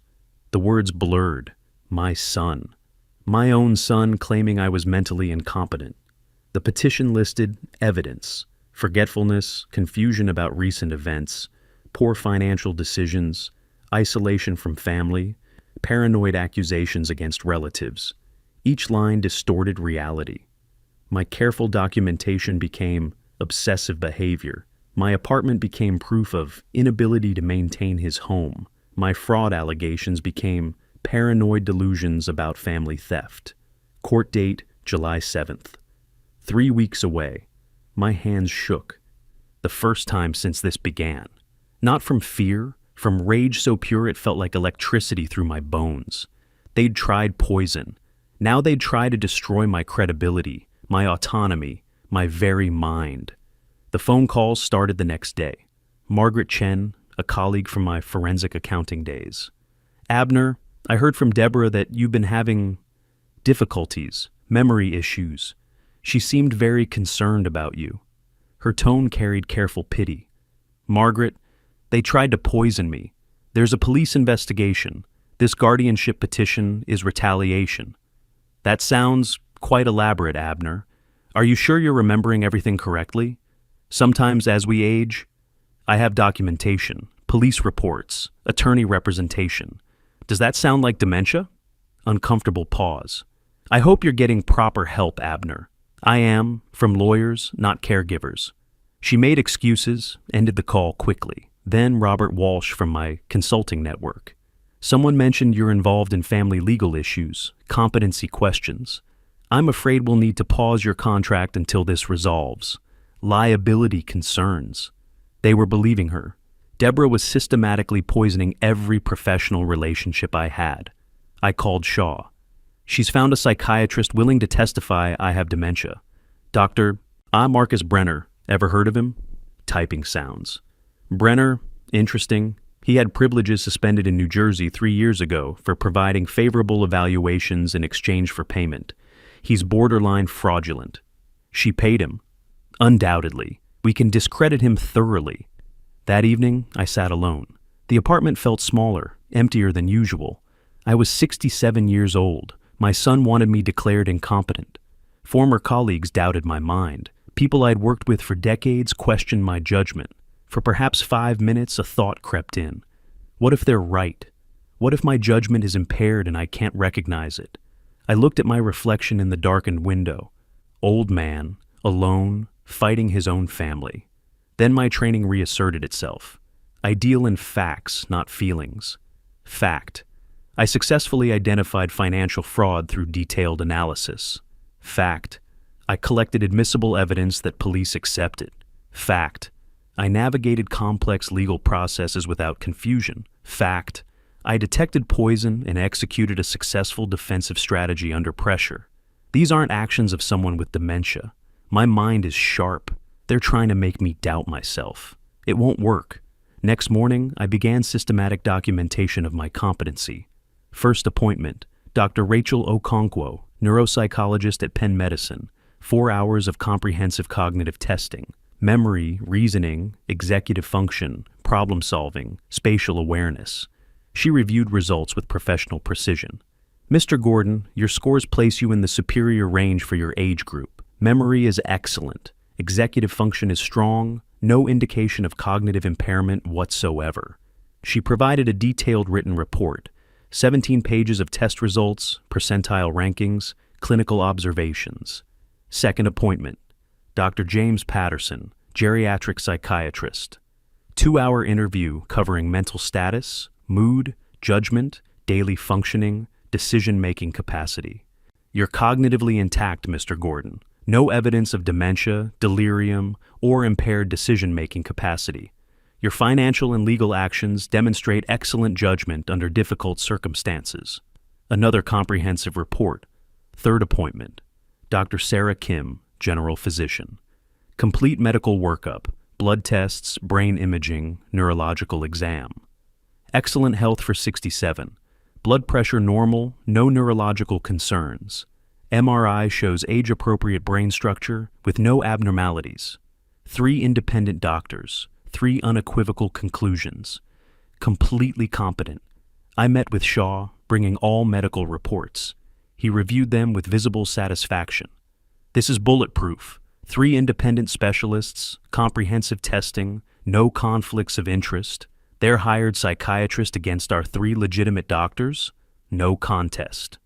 The words blurred. My son. My own son claiming I was mentally incompetent. The petition listed evidence, forgetfulness, confusion about recent events, poor financial decisions, isolation from family, paranoid accusations against relatives. Each line distorted reality. My careful documentation became obsessive behavior. My apartment became proof of inability to maintain his home. My fraud allegations became paranoid delusions about family theft. Court date, July 7th. 3 weeks away. My hands shook. The first time since this began. Not from fear, from rage so pure it felt like electricity through my bones. They'd tried poison. Now they'd try to destroy my credibility, my autonomy, my very mind. The phone calls started the next day. Margaret Chen, a colleague from my forensic accounting days. "Abner, I heard from Deborah that you've been having difficulties, memory issues. She seemed very concerned about you." Her tone carried careful pity. "Margaret, they tried to poison me. There's a police investigation. This guardianship petition is retaliation." "That sounds quite elaborate, Abner. Are you sure you're remembering everything correctly? Sometimes as we age, I have documentation, police reports, attorney representation. Does that sound like dementia?" Uncomfortable pause. "I hope you're getting proper help, Abner. I am, from lawyers, not caregivers." She made excuses, ended the call quickly. Then Robert Walsh from my consulting network. "Someone mentioned you're involved in family legal issues, competency questions. I'm afraid we'll need to pause your contract until this resolves. Liability concerns." They were believing her. Deborah was systematically poisoning every professional relationship I had. I called Shaw. "She's found a psychiatrist willing to testify I have dementia. Dr. Marcus Brenner. Ever heard of him?" Typing sounds. "Brenner, interesting. He had privileges suspended in New Jersey 3 years ago for providing favorable evaluations in exchange for payment. He's borderline fraudulent." She paid him. "Undoubtedly. We can discredit him thoroughly." That evening, I sat alone. The apartment felt smaller, emptier than usual. I was 67 years old. My son wanted me declared incompetent. Former colleagues doubted my mind. People I'd worked with for decades questioned my judgment. For perhaps 5 minutes, a thought crept in. What if they're right? What if my judgment is impaired and I can't recognize it? I looked at my reflection in the darkened window. Old man, alone, fighting his own family. Then my training reasserted itself. I deal in facts, not feelings. Fact. I successfully identified financial fraud through detailed analysis. Fact. I collected admissible evidence that police accepted. Fact. I navigated complex legal processes without confusion. Fact. I detected poison and executed a successful defensive strategy under pressure. These aren't actions of someone with dementia. My mind is sharp. They're trying to make me doubt myself. It won't work. Next morning, I began systematic documentation of my competency. First appointment, Dr. Rachel Okonkwo, neuropsychologist at Penn Medicine. 4 hours of comprehensive cognitive testing. Memory, reasoning, executive function, problem solving, spatial awareness. She reviewed results with professional precision. Mr. Gordon, your scores place you in the superior range for your age group. Memory is excellent. Executive function is strong. No indication of cognitive impairment whatsoever. She provided a detailed written report. 17 pages of test results, percentile rankings, clinical observations. Second appointment, Dr. James Patterson, geriatric psychiatrist. 2-hour interview covering mental status, mood, judgment, daily functioning, decision-making capacity. You're cognitively intact, Mr. Gordon. No evidence of dementia, delirium, or impaired decision-making capacity. Your financial and legal actions demonstrate excellent judgment under difficult circumstances. Another comprehensive report. Third appointment, Dr. Sarah Kim, general physician. Complete medical workup, blood tests, brain imaging, neurological exam. Excellent health for 67. Blood pressure normal, no neurological concerns. MRI shows age-appropriate brain structure with no abnormalities. 3 independent doctors, 3 unequivocal conclusions. Completely competent. I met with Shaw, bringing all medical reports. He reviewed them with visible satisfaction. This is bulletproof. 3 independent specialists, comprehensive testing, no conflicts of interest. Their hired psychiatrist against our 3 legitimate doctors? No contest.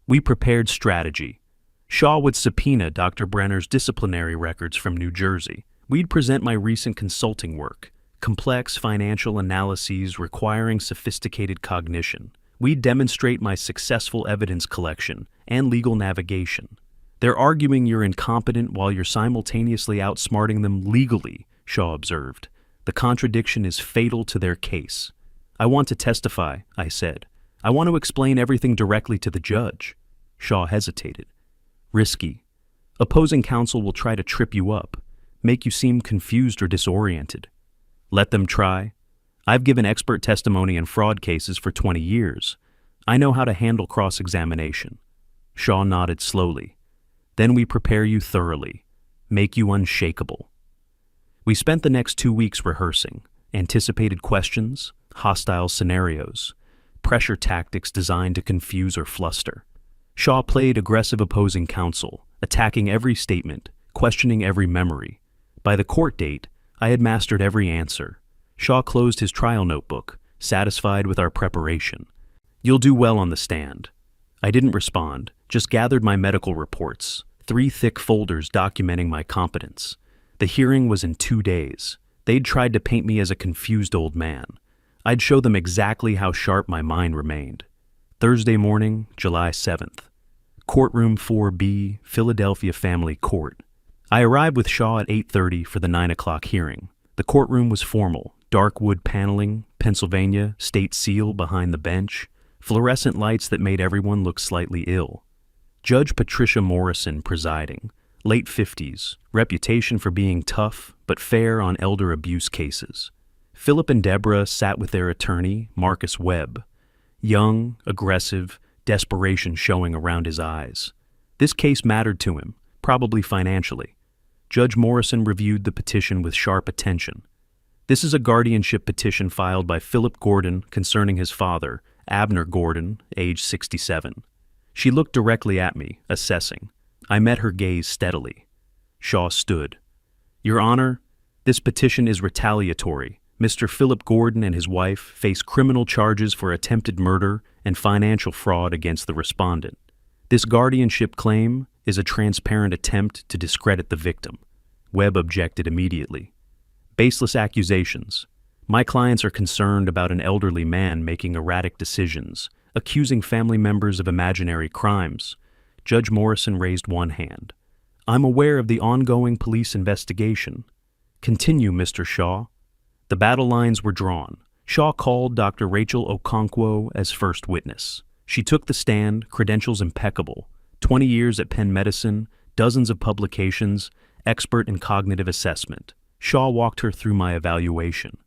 We prepared strategy. Shaw would subpoena Dr. Brenner's disciplinary records from New Jersey. We'd present my recent consulting work, complex financial analyses requiring sophisticated cognition. We'd demonstrate my successful evidence collection and legal navigation. They're arguing you're incompetent while you're simultaneously outsmarting them legally, Shaw observed. The contradiction is fatal to their case. I want to testify, I said. I want to explain everything directly to the judge. Shaw hesitated. Risky. Opposing counsel will try to trip you up, make you seem confused or disoriented. Let them try. I've given expert testimony in fraud cases for 20 years. I know how to handle cross-examination. Shaw nodded slowly. Then we prepare you thoroughly, make you unshakable. We spent the next 2 weeks rehearsing, anticipated questions, hostile scenarios, pressure tactics designed to confuse or fluster. Shaw played aggressive opposing counsel, attacking every statement, questioning every memory. By the court date, I had mastered every answer. Shaw closed his trial notebook, satisfied with our preparation. You'll do well on the stand. I didn't respond, just gathered my medical reports, 3 thick folders documenting my competence. The hearing was in 2 days. They'd tried to paint me as a confused old man. I'd show them exactly how sharp my mind remained. Thursday morning, July 7th. Courtroom 4B, Philadelphia Family Court. I arrived with Shaw at 8:30 for the 9 o'clock hearing. The courtroom was formal, dark wood paneling, Pennsylvania state seal behind the bench, fluorescent lights that made everyone look slightly ill. Judge Patricia Morrison presiding, late 50s, reputation for being tough but fair on elder abuse cases. Philip and Deborah sat with their attorney, Marcus Webb. Young, aggressive, desperation showing around his eyes. This case mattered to him, probably financially. Judge Morrison reviewed the petition with sharp attention. This is a guardianship petition filed by Philip Gordon concerning his father, Abner Gordon, age 67. She looked directly at me, assessing. I met her gaze steadily. Shaw stood. Your Honor, this petition is retaliatory. Mr. Philip Gordon and his wife face criminal charges for attempted murder and financial fraud against the respondent. This guardianship claim is a transparent attempt to discredit the victim. Webb objected immediately. Baseless accusations. My clients are concerned about an elderly man making erratic decisions, accusing family members of imaginary crimes. Judge Morrison raised one hand. I'm aware of the ongoing police investigation. Continue, Mr. Shaw. The battle lines were drawn. Shaw called Dr. Rachel Okonkwo as first witness. She took the stand, credentials impeccable, 20 years at Penn Medicine, dozens of publications, expert in cognitive assessment. Shaw walked her through my evaluation.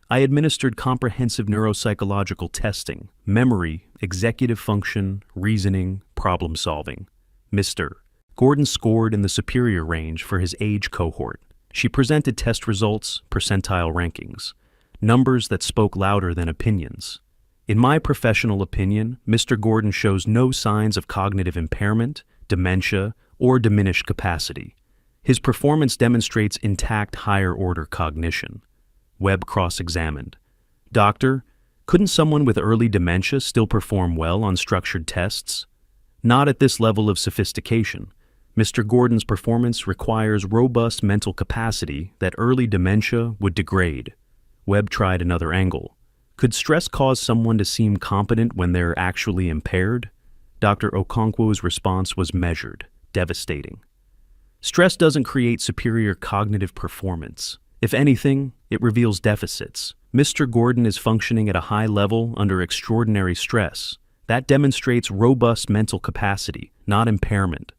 I administered comprehensive neuropsychological testing, memory, executive function, reasoning, problem solving. Mr. Gordon scored in the superior range for his age cohort. She presented test results, percentile rankings, numbers that spoke louder than opinions. In my professional opinion, Mr. Gordon shows no signs of cognitive impairment, dementia, or diminished capacity. His performance demonstrates intact higher-order cognition. Webb cross-examined. Doctor, couldn't someone with early dementia still perform well on structured tests? Not at this level of sophistication. Mr. Gordon's performance requires robust mental capacity that early dementia would degrade. Webb tried another angle. Could stress cause someone to seem competent when they're actually impaired? Dr. Okonkwo's response was measured, devastating. Stress doesn't create superior cognitive performance. If anything, it reveals deficits. Mr. Gordon is functioning at a high level under extraordinary stress. That demonstrates robust mental capacity, not impairment.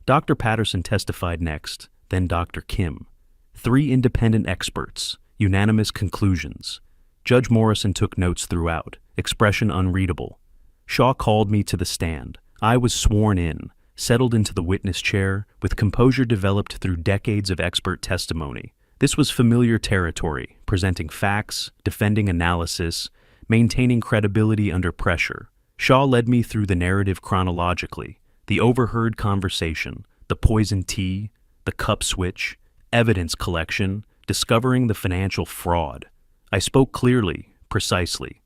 Dr. Patterson testified next, then Dr. Kim. 3 independent experts, unanimous conclusions. Judge Morrison took notes throughout, expression unreadable. Shaw called me to the stand. I was sworn in, settled into the witness chair, with composure developed through decades of expert testimony. This was familiar territory, presenting facts, defending analysis, maintaining credibility under pressure. Shaw led me through the narrative chronologically, the overheard conversation, the poisoned tea, the cup switch, evidence collection, discovering the financial fraud. I spoke clearly, precisely.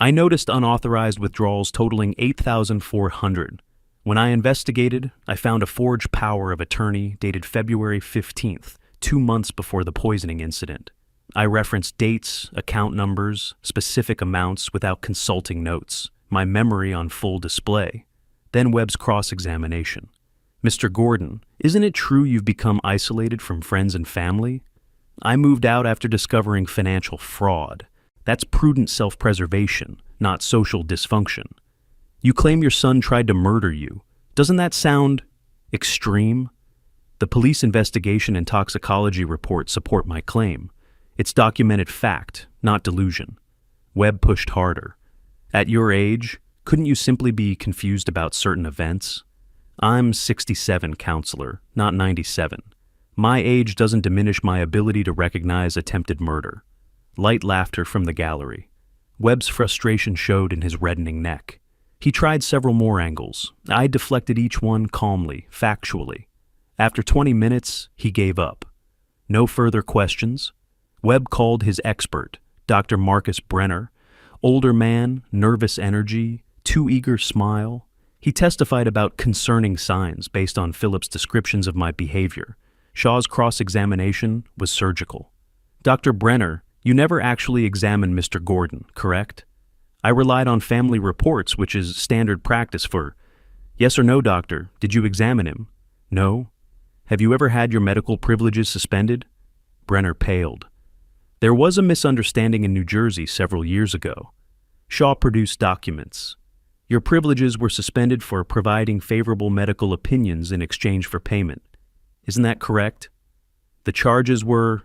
I noticed unauthorized withdrawals totaling $8,400. When I investigated, I found a forged power of attorney dated February 15th, 2 months before the poisoning incident. I referenced dates, account numbers, specific amounts without consulting notes, my memory on full display. Then Webb's cross-examination. Mr. Gordon, isn't it true you've become isolated from friends and family? I moved out after discovering financial fraud. That's prudent self-preservation, not social dysfunction. You claim your son tried to murder you. Doesn't that sound extreme? The police investigation and toxicology report support my claim. It's documented fact, not delusion. Webb pushed harder. At your age, couldn't you simply be confused about certain events? I'm 67, counselor, not 97. My age doesn't diminish my ability to recognize attempted murder. Light laughter from the gallery. Webb's frustration showed in his reddening neck. He tried several more angles. I deflected each one calmly, factually. After 20 minutes, he gave up. No further questions. Webb called his expert, Dr. Marcus Brenner. Older man, nervous energy, too eager smile. He testified about concerning signs based on Philip's descriptions of my behavior. Shaw's cross-examination was surgical. Dr. Brenner, you never actually examined Mr. Gordon, correct? I relied on family reports, which is standard practice for, yes or no, doctor, did you examine him? No. Have you ever had your medical privileges suspended? Brenner paled. There was a misunderstanding in New Jersey several years ago. Shaw produced documents. Your privileges were suspended for providing favorable medical opinions in exchange for payment. Isn't that correct? The charges were,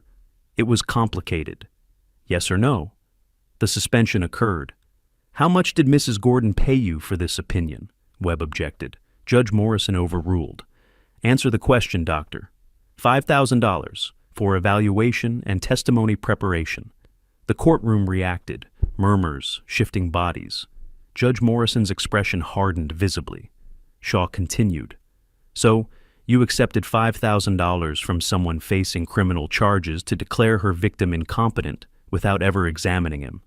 it was complicated. Yes or no? The suspension occurred. How much did Mrs. Gordon pay you for this opinion? Webb objected. Judge Morrison overruled. Answer the question, doctor. $5,000 for evaluation and testimony preparation. The courtroom reacted, murmurs, shifting bodies. Judge Morrison's expression hardened visibly. Shaw continued. So, you accepted $5,000 from someone facing criminal charges to declare her victim incompetent without ever examining him.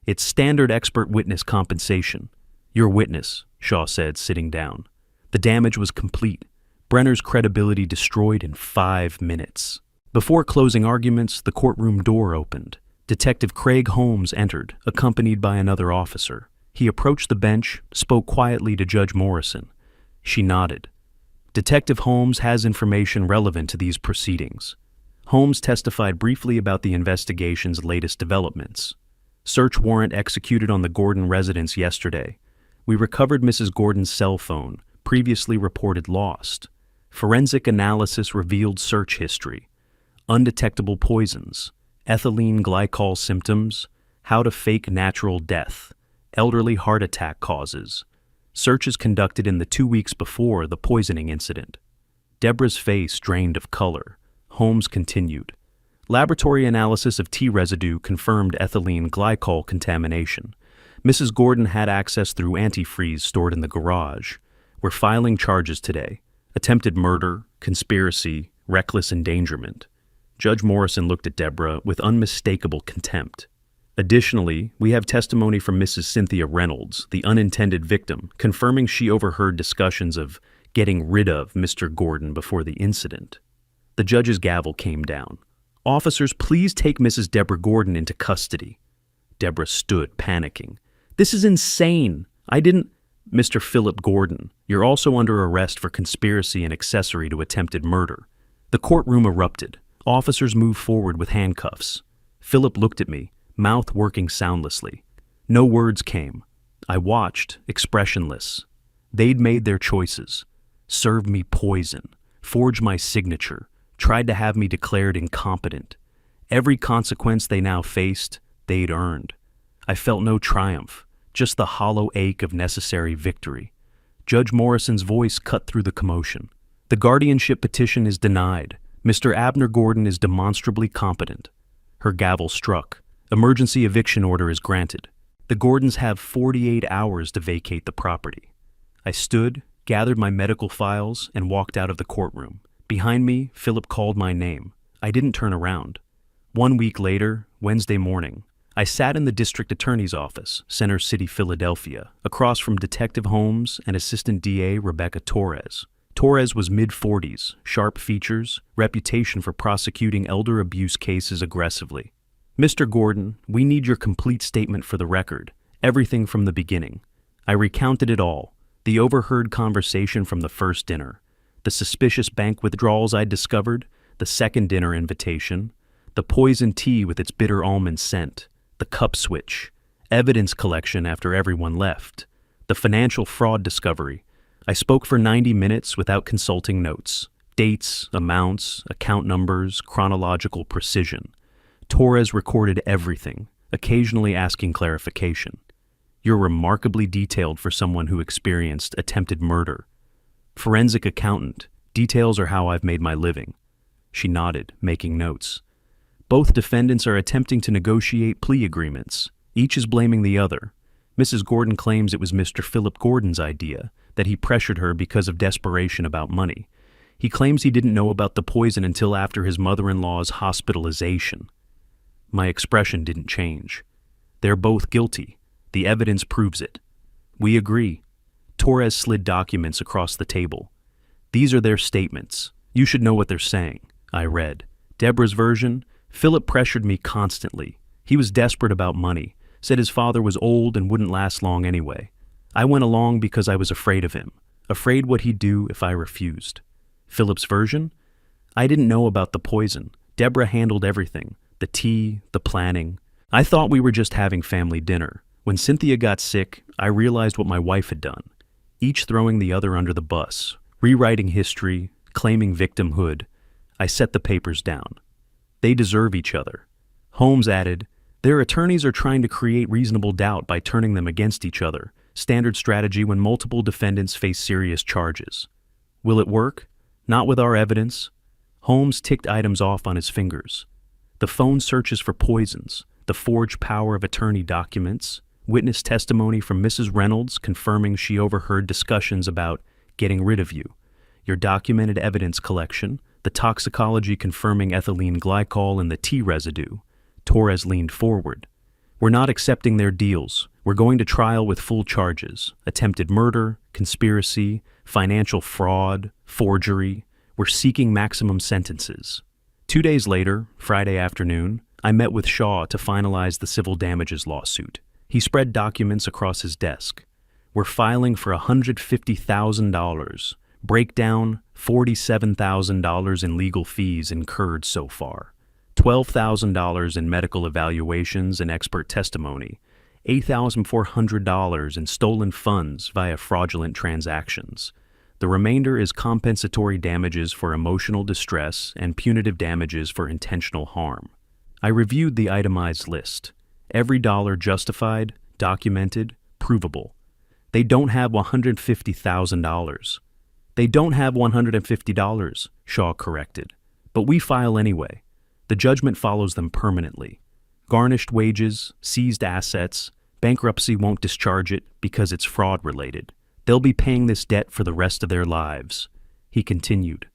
It's standard expert witness compensation. Your witness, Shaw said, sitting down. The damage was complete. Brenner's credibility destroyed in 5 minutes. Before closing arguments, the courtroom door opened. Detective Craig Holmes entered, accompanied by another officer. He approached the bench, spoke quietly to Judge Morrison. She nodded. Detective Holmes has information relevant to these proceedings. Holmes testified briefly about the investigation's latest developments. Search warrant executed on the Gordon residence yesterday. We recovered Mrs. Gordon's cell phone, previously reported lost. Forensic analysis revealed search history. Undetectable poisons. Ethylene glycol symptoms. How to fake natural death. Elderly heart attack causes. Searches conducted in the 2 weeks before the poisoning incident. Deborah's face drained of color. Holmes continued. Laboratory analysis of tea residue confirmed ethylene glycol contamination. Mrs. Gordon had access through antifreeze stored in the garage. We're filing charges today. Attempted murder, conspiracy, reckless endangerment. Judge Morrison looked at Deborah with unmistakable contempt. Additionally, we have testimony from Mrs. Cynthia Reynolds, the unintended victim, confirming she overheard discussions of getting rid of Mr. Gordon before the incident. The judge's gavel came down. Officers, please take Mrs. Deborah Gordon into custody. Deborah stood, panicking. This is insane. I didn't... Mr. Philip Gordon, you're also under arrest for conspiracy and accessory to attempted murder. The courtroom erupted. Officers moved forward with handcuffs. Philip looked at me, mouth working soundlessly. No words came. I watched, expressionless. They'd made their choices. Served me poison. Forged my signature. Tried to have me declared incompetent. Every consequence they now faced, they'd earned. I felt no triumph, just the hollow ache of necessary victory. Judge Morrison's voice cut through the commotion. The guardianship petition is denied. Mr. Abner Gordon is demonstrably competent. Her gavel struck. Emergency eviction order is granted. The Gordons have 48 hours to vacate the property. I stood, gathered my medical files, and walked out of the courtroom. Behind me, Philip called my name. I didn't turn around. 1 week later, Wednesday morning, I sat in the district attorney's office, Center City, Philadelphia, across from Detective Holmes and Assistant DA Rebecca Torres. Torres was mid-40s, sharp features, reputation for prosecuting elder abuse cases aggressively. Mr. Gordon, we need your complete statement for the record, everything from the beginning. I recounted it all, the overheard conversation from the first dinner, the suspicious bank withdrawals I'd discovered, the second dinner invitation, the poison tea with its bitter almond scent, the cup switch, evidence collection after everyone left, the financial fraud discovery. I spoke for 90 minutes without consulting notes, dates, amounts, account numbers, chronological precision. Torres recorded everything, occasionally asking clarification. You're remarkably detailed for someone who experienced attempted murder. Forensic accountant, details are how I've made my living. She nodded, making notes. Both defendants are attempting to negotiate plea agreements. Each is blaming the other. Mrs. Gordon claims it was Mr. Philip Gordon's idea, that he pressured her because of desperation about money. He claims he didn't know about the poison until after his mother-in-law's hospitalization. My expression didn't change. They're both guilty. The evidence proves it. We agree. Torres slid documents across the table. These are their statements. You should know what they're saying. I read. Deborah's version: Philip pressured me constantly. He was desperate about money, said his father was old and wouldn't last long anyway. I went along because I was afraid of him, afraid what he'd do if I refused. Philip's version: I didn't know about the poison. Deborah handled everything, the tea, the planning. I thought we were just having family dinner. When Cynthia got sick, I realized what my wife had done, each throwing the other under the bus, rewriting history, claiming victimhood. I set the papers down. They deserve each other. Holmes added, their attorneys are trying to create reasonable doubt by turning them against each other, standard strategy when multiple defendants face serious charges. Will it work? Not with our evidence. Holmes ticked items off on his fingers. The phone searches for poisons, the forged power of attorney documents, witness testimony from Mrs. Reynolds confirming she overheard discussions about getting rid of you, your documented evidence collection, the toxicology confirming ethylene glycol in the tea residue. Torres leaned forward. We're not accepting their deals. We're going to trial with full charges: attempted murder, conspiracy, financial fraud, forgery. We're seeking maximum sentences. 2 days later, Friday afternoon, I met with Shaw to finalize the civil damages lawsuit. He spread documents across his desk. We're filing for $150,000, Breakdown: $47,000 in legal fees incurred so far, $12,000 in medical evaluations and expert testimony, $8,400 in stolen funds via fraudulent transactions. The remainder is compensatory damages for emotional distress and punitive damages for intentional harm. I reviewed the itemized list. Every dollar justified, documented, provable. They don't have $150,000. They don't have $150, Shaw corrected. But we file anyway. The judgment follows them permanently. Garnished wages, seized assets, bankruptcy won't discharge it because it's fraud-related. They'll be paying this debt for the rest of their lives. He continued.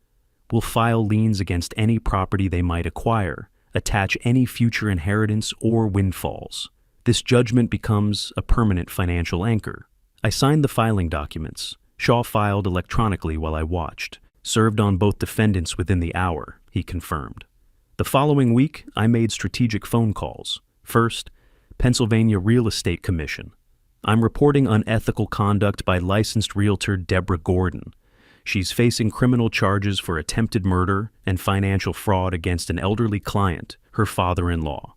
We'll file liens against any property they might acquire, attach any future inheritance or windfalls. This judgment becomes a permanent financial anchor. I signed the filing documents. Shaw filed electronically while I watched. Served on both defendants within the hour, he confirmed. The following week, I made strategic phone calls. First, Pennsylvania Real Estate Commission. I'm reporting unethical conduct by licensed realtor Deborah Gordon. She's facing criminal charges for attempted murder and financial fraud against an elderly client, her father-in-law.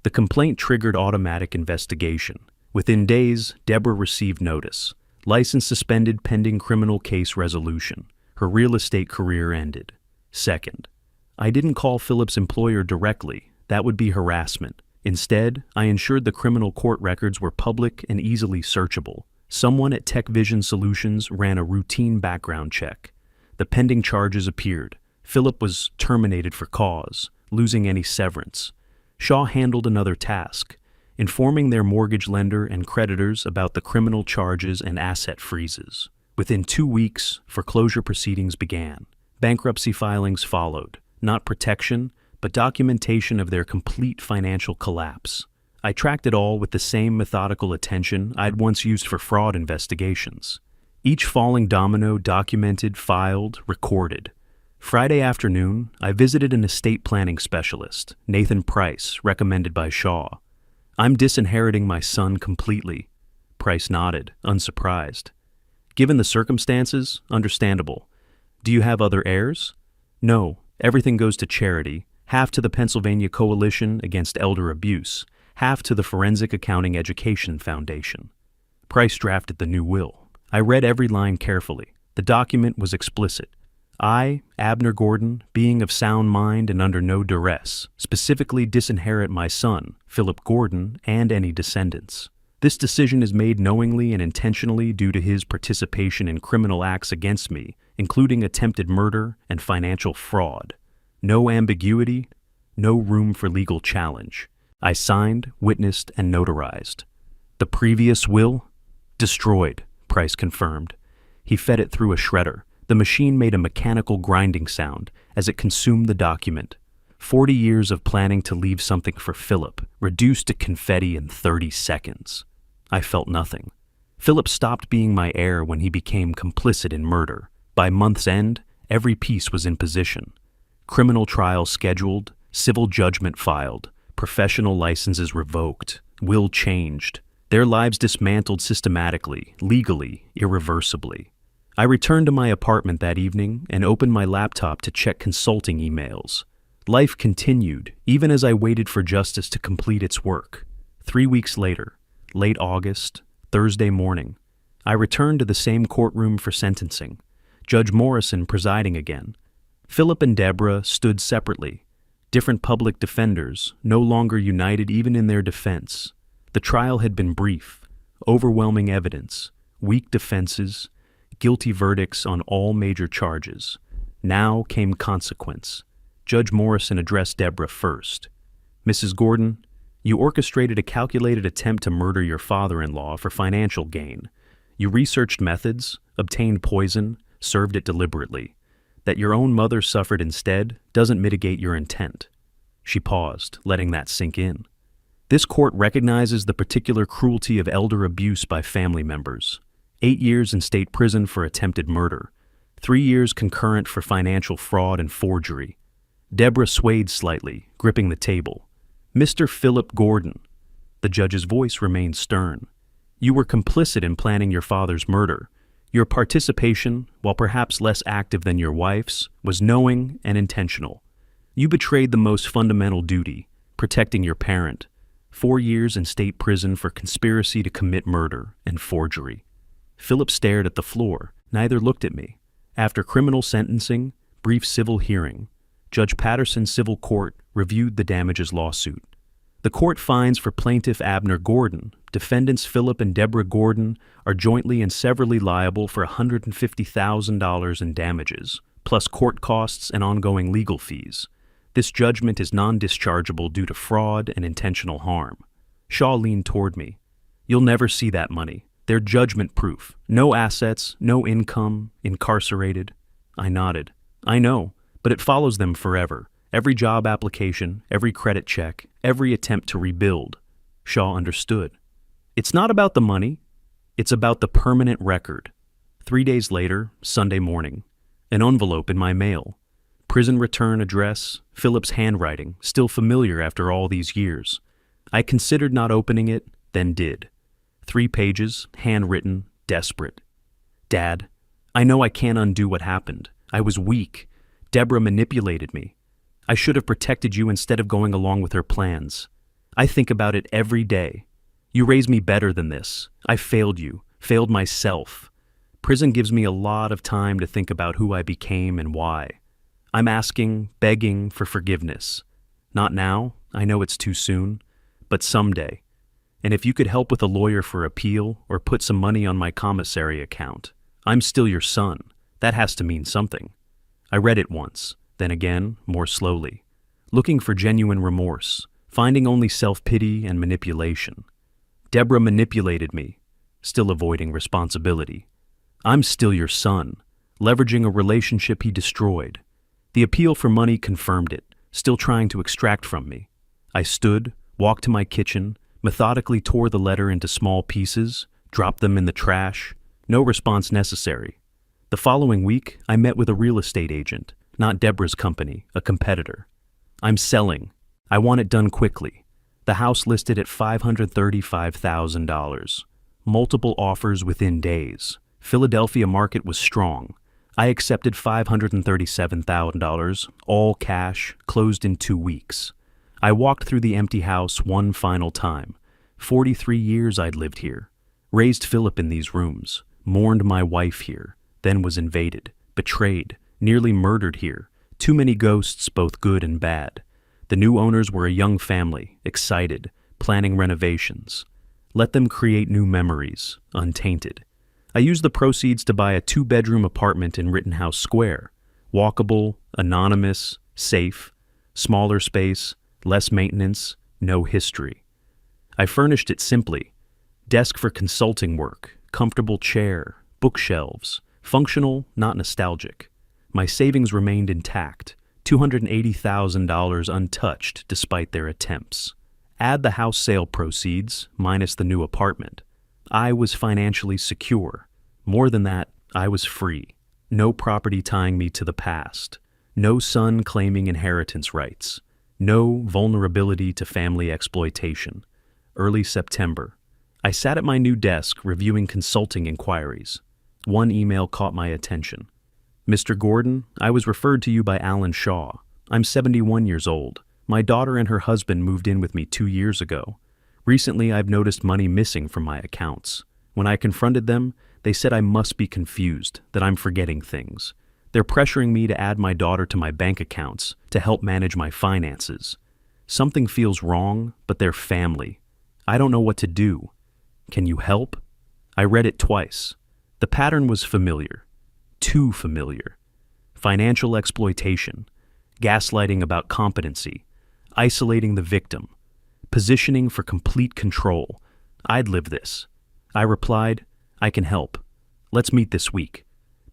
The complaint triggered automatic investigation. Within days, Deborah received notice. License suspended pending criminal case resolution. Her real estate career ended. Second, I didn't call Philip's employer directly. That would be harassment. Instead, I ensured the criminal court records were public and easily searchable. Someone at Tech Vision Solutions ran a routine background check. The pending charges appeared. Philip was terminated for cause, losing any severance. Shaw handled another task, informing their mortgage lender and creditors about the criminal charges and asset freezes. Within 2 weeks, foreclosure proceedings began. Bankruptcy filings followed, not protection, but documentation of their complete financial collapse. I tracked it all with the same methodical attention I'd once used for fraud investigations. Each falling domino documented, filed, recorded. Friday afternoon, I visited an estate planning specialist, Nathan Price, recommended by Shaw. I'm disinheriting my son completely. Price nodded, unsurprised. Given the circumstances, understandable. Do you have other heirs? No, everything goes to charity, half to the Pennsylvania Coalition Against Elder Abuse, half to the Forensic Accounting Education Foundation. Price drafted the new will. I read every line carefully. The document was explicit. I, Abner Gordon, being of sound mind and under no duress, specifically disinherit my son, Philip Gordon, and any descendants. This decision is made knowingly and intentionally due to his participation in criminal acts against me, including attempted murder and financial fraud. No ambiguity, no room for legal challenge. I signed, witnessed, and notarized. The previous will? Destroyed, Price confirmed. He fed it through a shredder. The machine made a mechanical grinding sound as it consumed the document. 40 years of planning to leave something for Philip, reduced to confetti in 30 seconds. I felt nothing. Philip stopped being my heir when he became complicit in murder. By month's end, every piece was in position. Criminal trial scheduled, civil judgment filed, professional licenses revoked, will changed, their lives dismantled systematically, legally, irreversibly. I returned to my apartment that evening and opened my laptop to check consulting emails. Life continued, even as I waited for justice to complete its work. 3 weeks later, late August, Thursday morning, I returned to the same courtroom for sentencing, Judge Morrison presiding again. Philip and Deborah stood separately, different public defenders, no longer united even in their defense. The trial had been brief, overwhelming evidence, weak defenses, guilty verdicts on all major charges. Now came consequence. Judge Morrison addressed Deborah first. Mrs. Gordon, you orchestrated a calculated attempt to murder your father-in-law for financial gain. You researched methods, obtained poison, served it deliberately. That your own mother suffered instead doesn't mitigate your intent. She paused, letting that sink in. This court recognizes the particular cruelty of elder abuse by family members. 8 years in state prison for attempted murder. 3 years concurrent for financial fraud and forgery. Deborah swayed slightly, gripping the table. Mr. Philip Gordon. The judge's voice remained stern. You were complicit in planning your father's murder. Your participation, while perhaps less active than your wife's, was knowing and intentional. You betrayed the most fundamental duty, protecting your parent. 4 years in state prison for conspiracy to commit murder and forgery. Philip stared at the floor, neither looked at me. After criminal sentencing, brief civil hearing, Judge Patterson's civil court reviewed the damages lawsuit. The court finds for plaintiff Abner Gordon, defendants Philip and Deborah Gordon are jointly and severally liable for $150,000 in damages, plus court costs and ongoing legal fees. This judgment is non-dischargeable due to fraud and intentional harm. Shaw leaned toward me. You'll never see that money. They're judgment proof. No assets, no income, incarcerated. I nodded. I know, but it follows them forever. Every job application, every credit check, every attempt to rebuild. Shaw understood. It's not about the money. It's about the permanent record. 3 days later, Sunday morning, an envelope in my mail. Prison return address, Philip's handwriting, still familiar after all these years. I considered not opening it, then did. 3 pages, handwritten, desperate. Dad, I know I can't undo what happened. I was weak. Deborah manipulated me. I should have protected you instead of going along with her plans. I think about it every day. You raised me better than this. I failed you, failed myself. Prison gives me a lot of time to think about who I became and why. I'm asking, begging for forgiveness. Not now, I know it's too soon, but someday. And if you could help with a lawyer for appeal or put some money on my commissary account, I'm still your son. That has to mean something. I read it once, then again, more slowly, looking for genuine remorse, finding only self-pity and manipulation. Deborah manipulated me, still avoiding responsibility. I'm still your son, leveraging a relationship he destroyed. The appeal for money confirmed it, still trying to extract from me. I stood, walked to my kitchen, methodically tore the letter into small pieces, dropped them in the trash. No response necessary. The following week, I met with a real estate agent, not Deborah's company, a competitor. I'm selling. I want it done quickly. The house listed at $535,000. Multiple offers within days. Philadelphia market was strong. I accepted $537,000, all cash, closed in 2 weeks. I walked through the empty house one final time. 43 years I'd lived here. Raised Philip in these rooms. Mourned my wife here. Then was invaded. Betrayed. Nearly murdered here. Too many ghosts, both good and bad. The new owners were a young family, excited, planning renovations. Let them create new memories, untainted. I used the proceeds to buy a 2-bedroom apartment in Rittenhouse Square. Walkable, anonymous, safe, smaller space, less maintenance, no history. I furnished it simply. Desk for consulting work, comfortable chair, bookshelves, functional, not nostalgic. My savings remained intact, $280,000 untouched despite their attempts. Add the house sale proceeds, minus the new apartment. I was financially secure. More than that, I was free. No property tying me to the past. No son claiming inheritance rights. No vulnerability to family exploitation. Early September. I sat at my new desk reviewing consulting inquiries. One email caught my attention. Mr. Gordon, I was referred to you by Alan Shaw. I'm 71 years old. My daughter and her husband moved in with me 2 years ago. Recently, I've noticed money missing from my accounts. When I confronted them, they said I must be confused, that I'm forgetting things. They're pressuring me to add my daughter to my bank accounts to help manage my finances. Something feels wrong, but they're family. I don't know what to do. Can you help? I read it twice. The pattern was familiar. Too familiar. Financial exploitation. Gaslighting about competency. Isolating the victim. Positioning for complete control. I'd live this. I replied, I can help. Let's meet this week.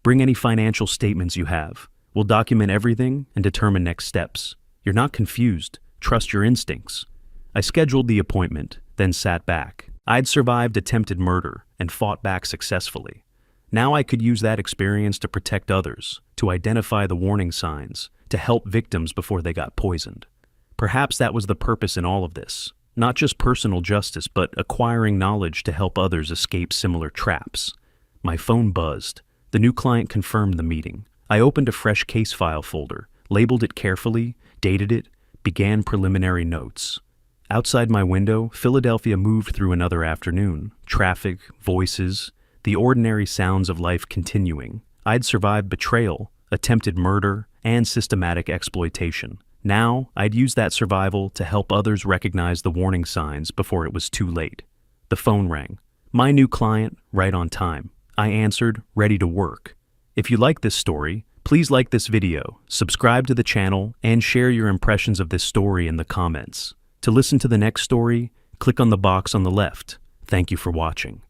Bring any financial statements you have. We'll document everything and determine next steps. You're not confused. Trust your instincts. I scheduled the appointment, then sat back. I'd survived attempted murder and fought back successfully. Now I could use that experience to protect others, to identify the warning signs, to help victims before they got poisoned. Perhaps that was the purpose in all of this. Not just personal justice, but acquiring knowledge to help others escape similar traps. My phone buzzed. The new client confirmed the meeting. I opened a fresh case file folder, labeled it carefully, dated it, began preliminary notes. Outside my window, Philadelphia moved through another afternoon. Traffic, voices, the ordinary sounds of life continuing. I'd survived betrayal, attempted murder, and systematic exploitation. Now, I'd use that survival to help others recognize the warning signs before it was too late. The phone rang. My new client, right on time. I answered, ready to work. If you like this story, please like this video, subscribe to the channel, and share your impressions of this story in the comments. To listen to the next story, click on the box on the left. Thank you for watching.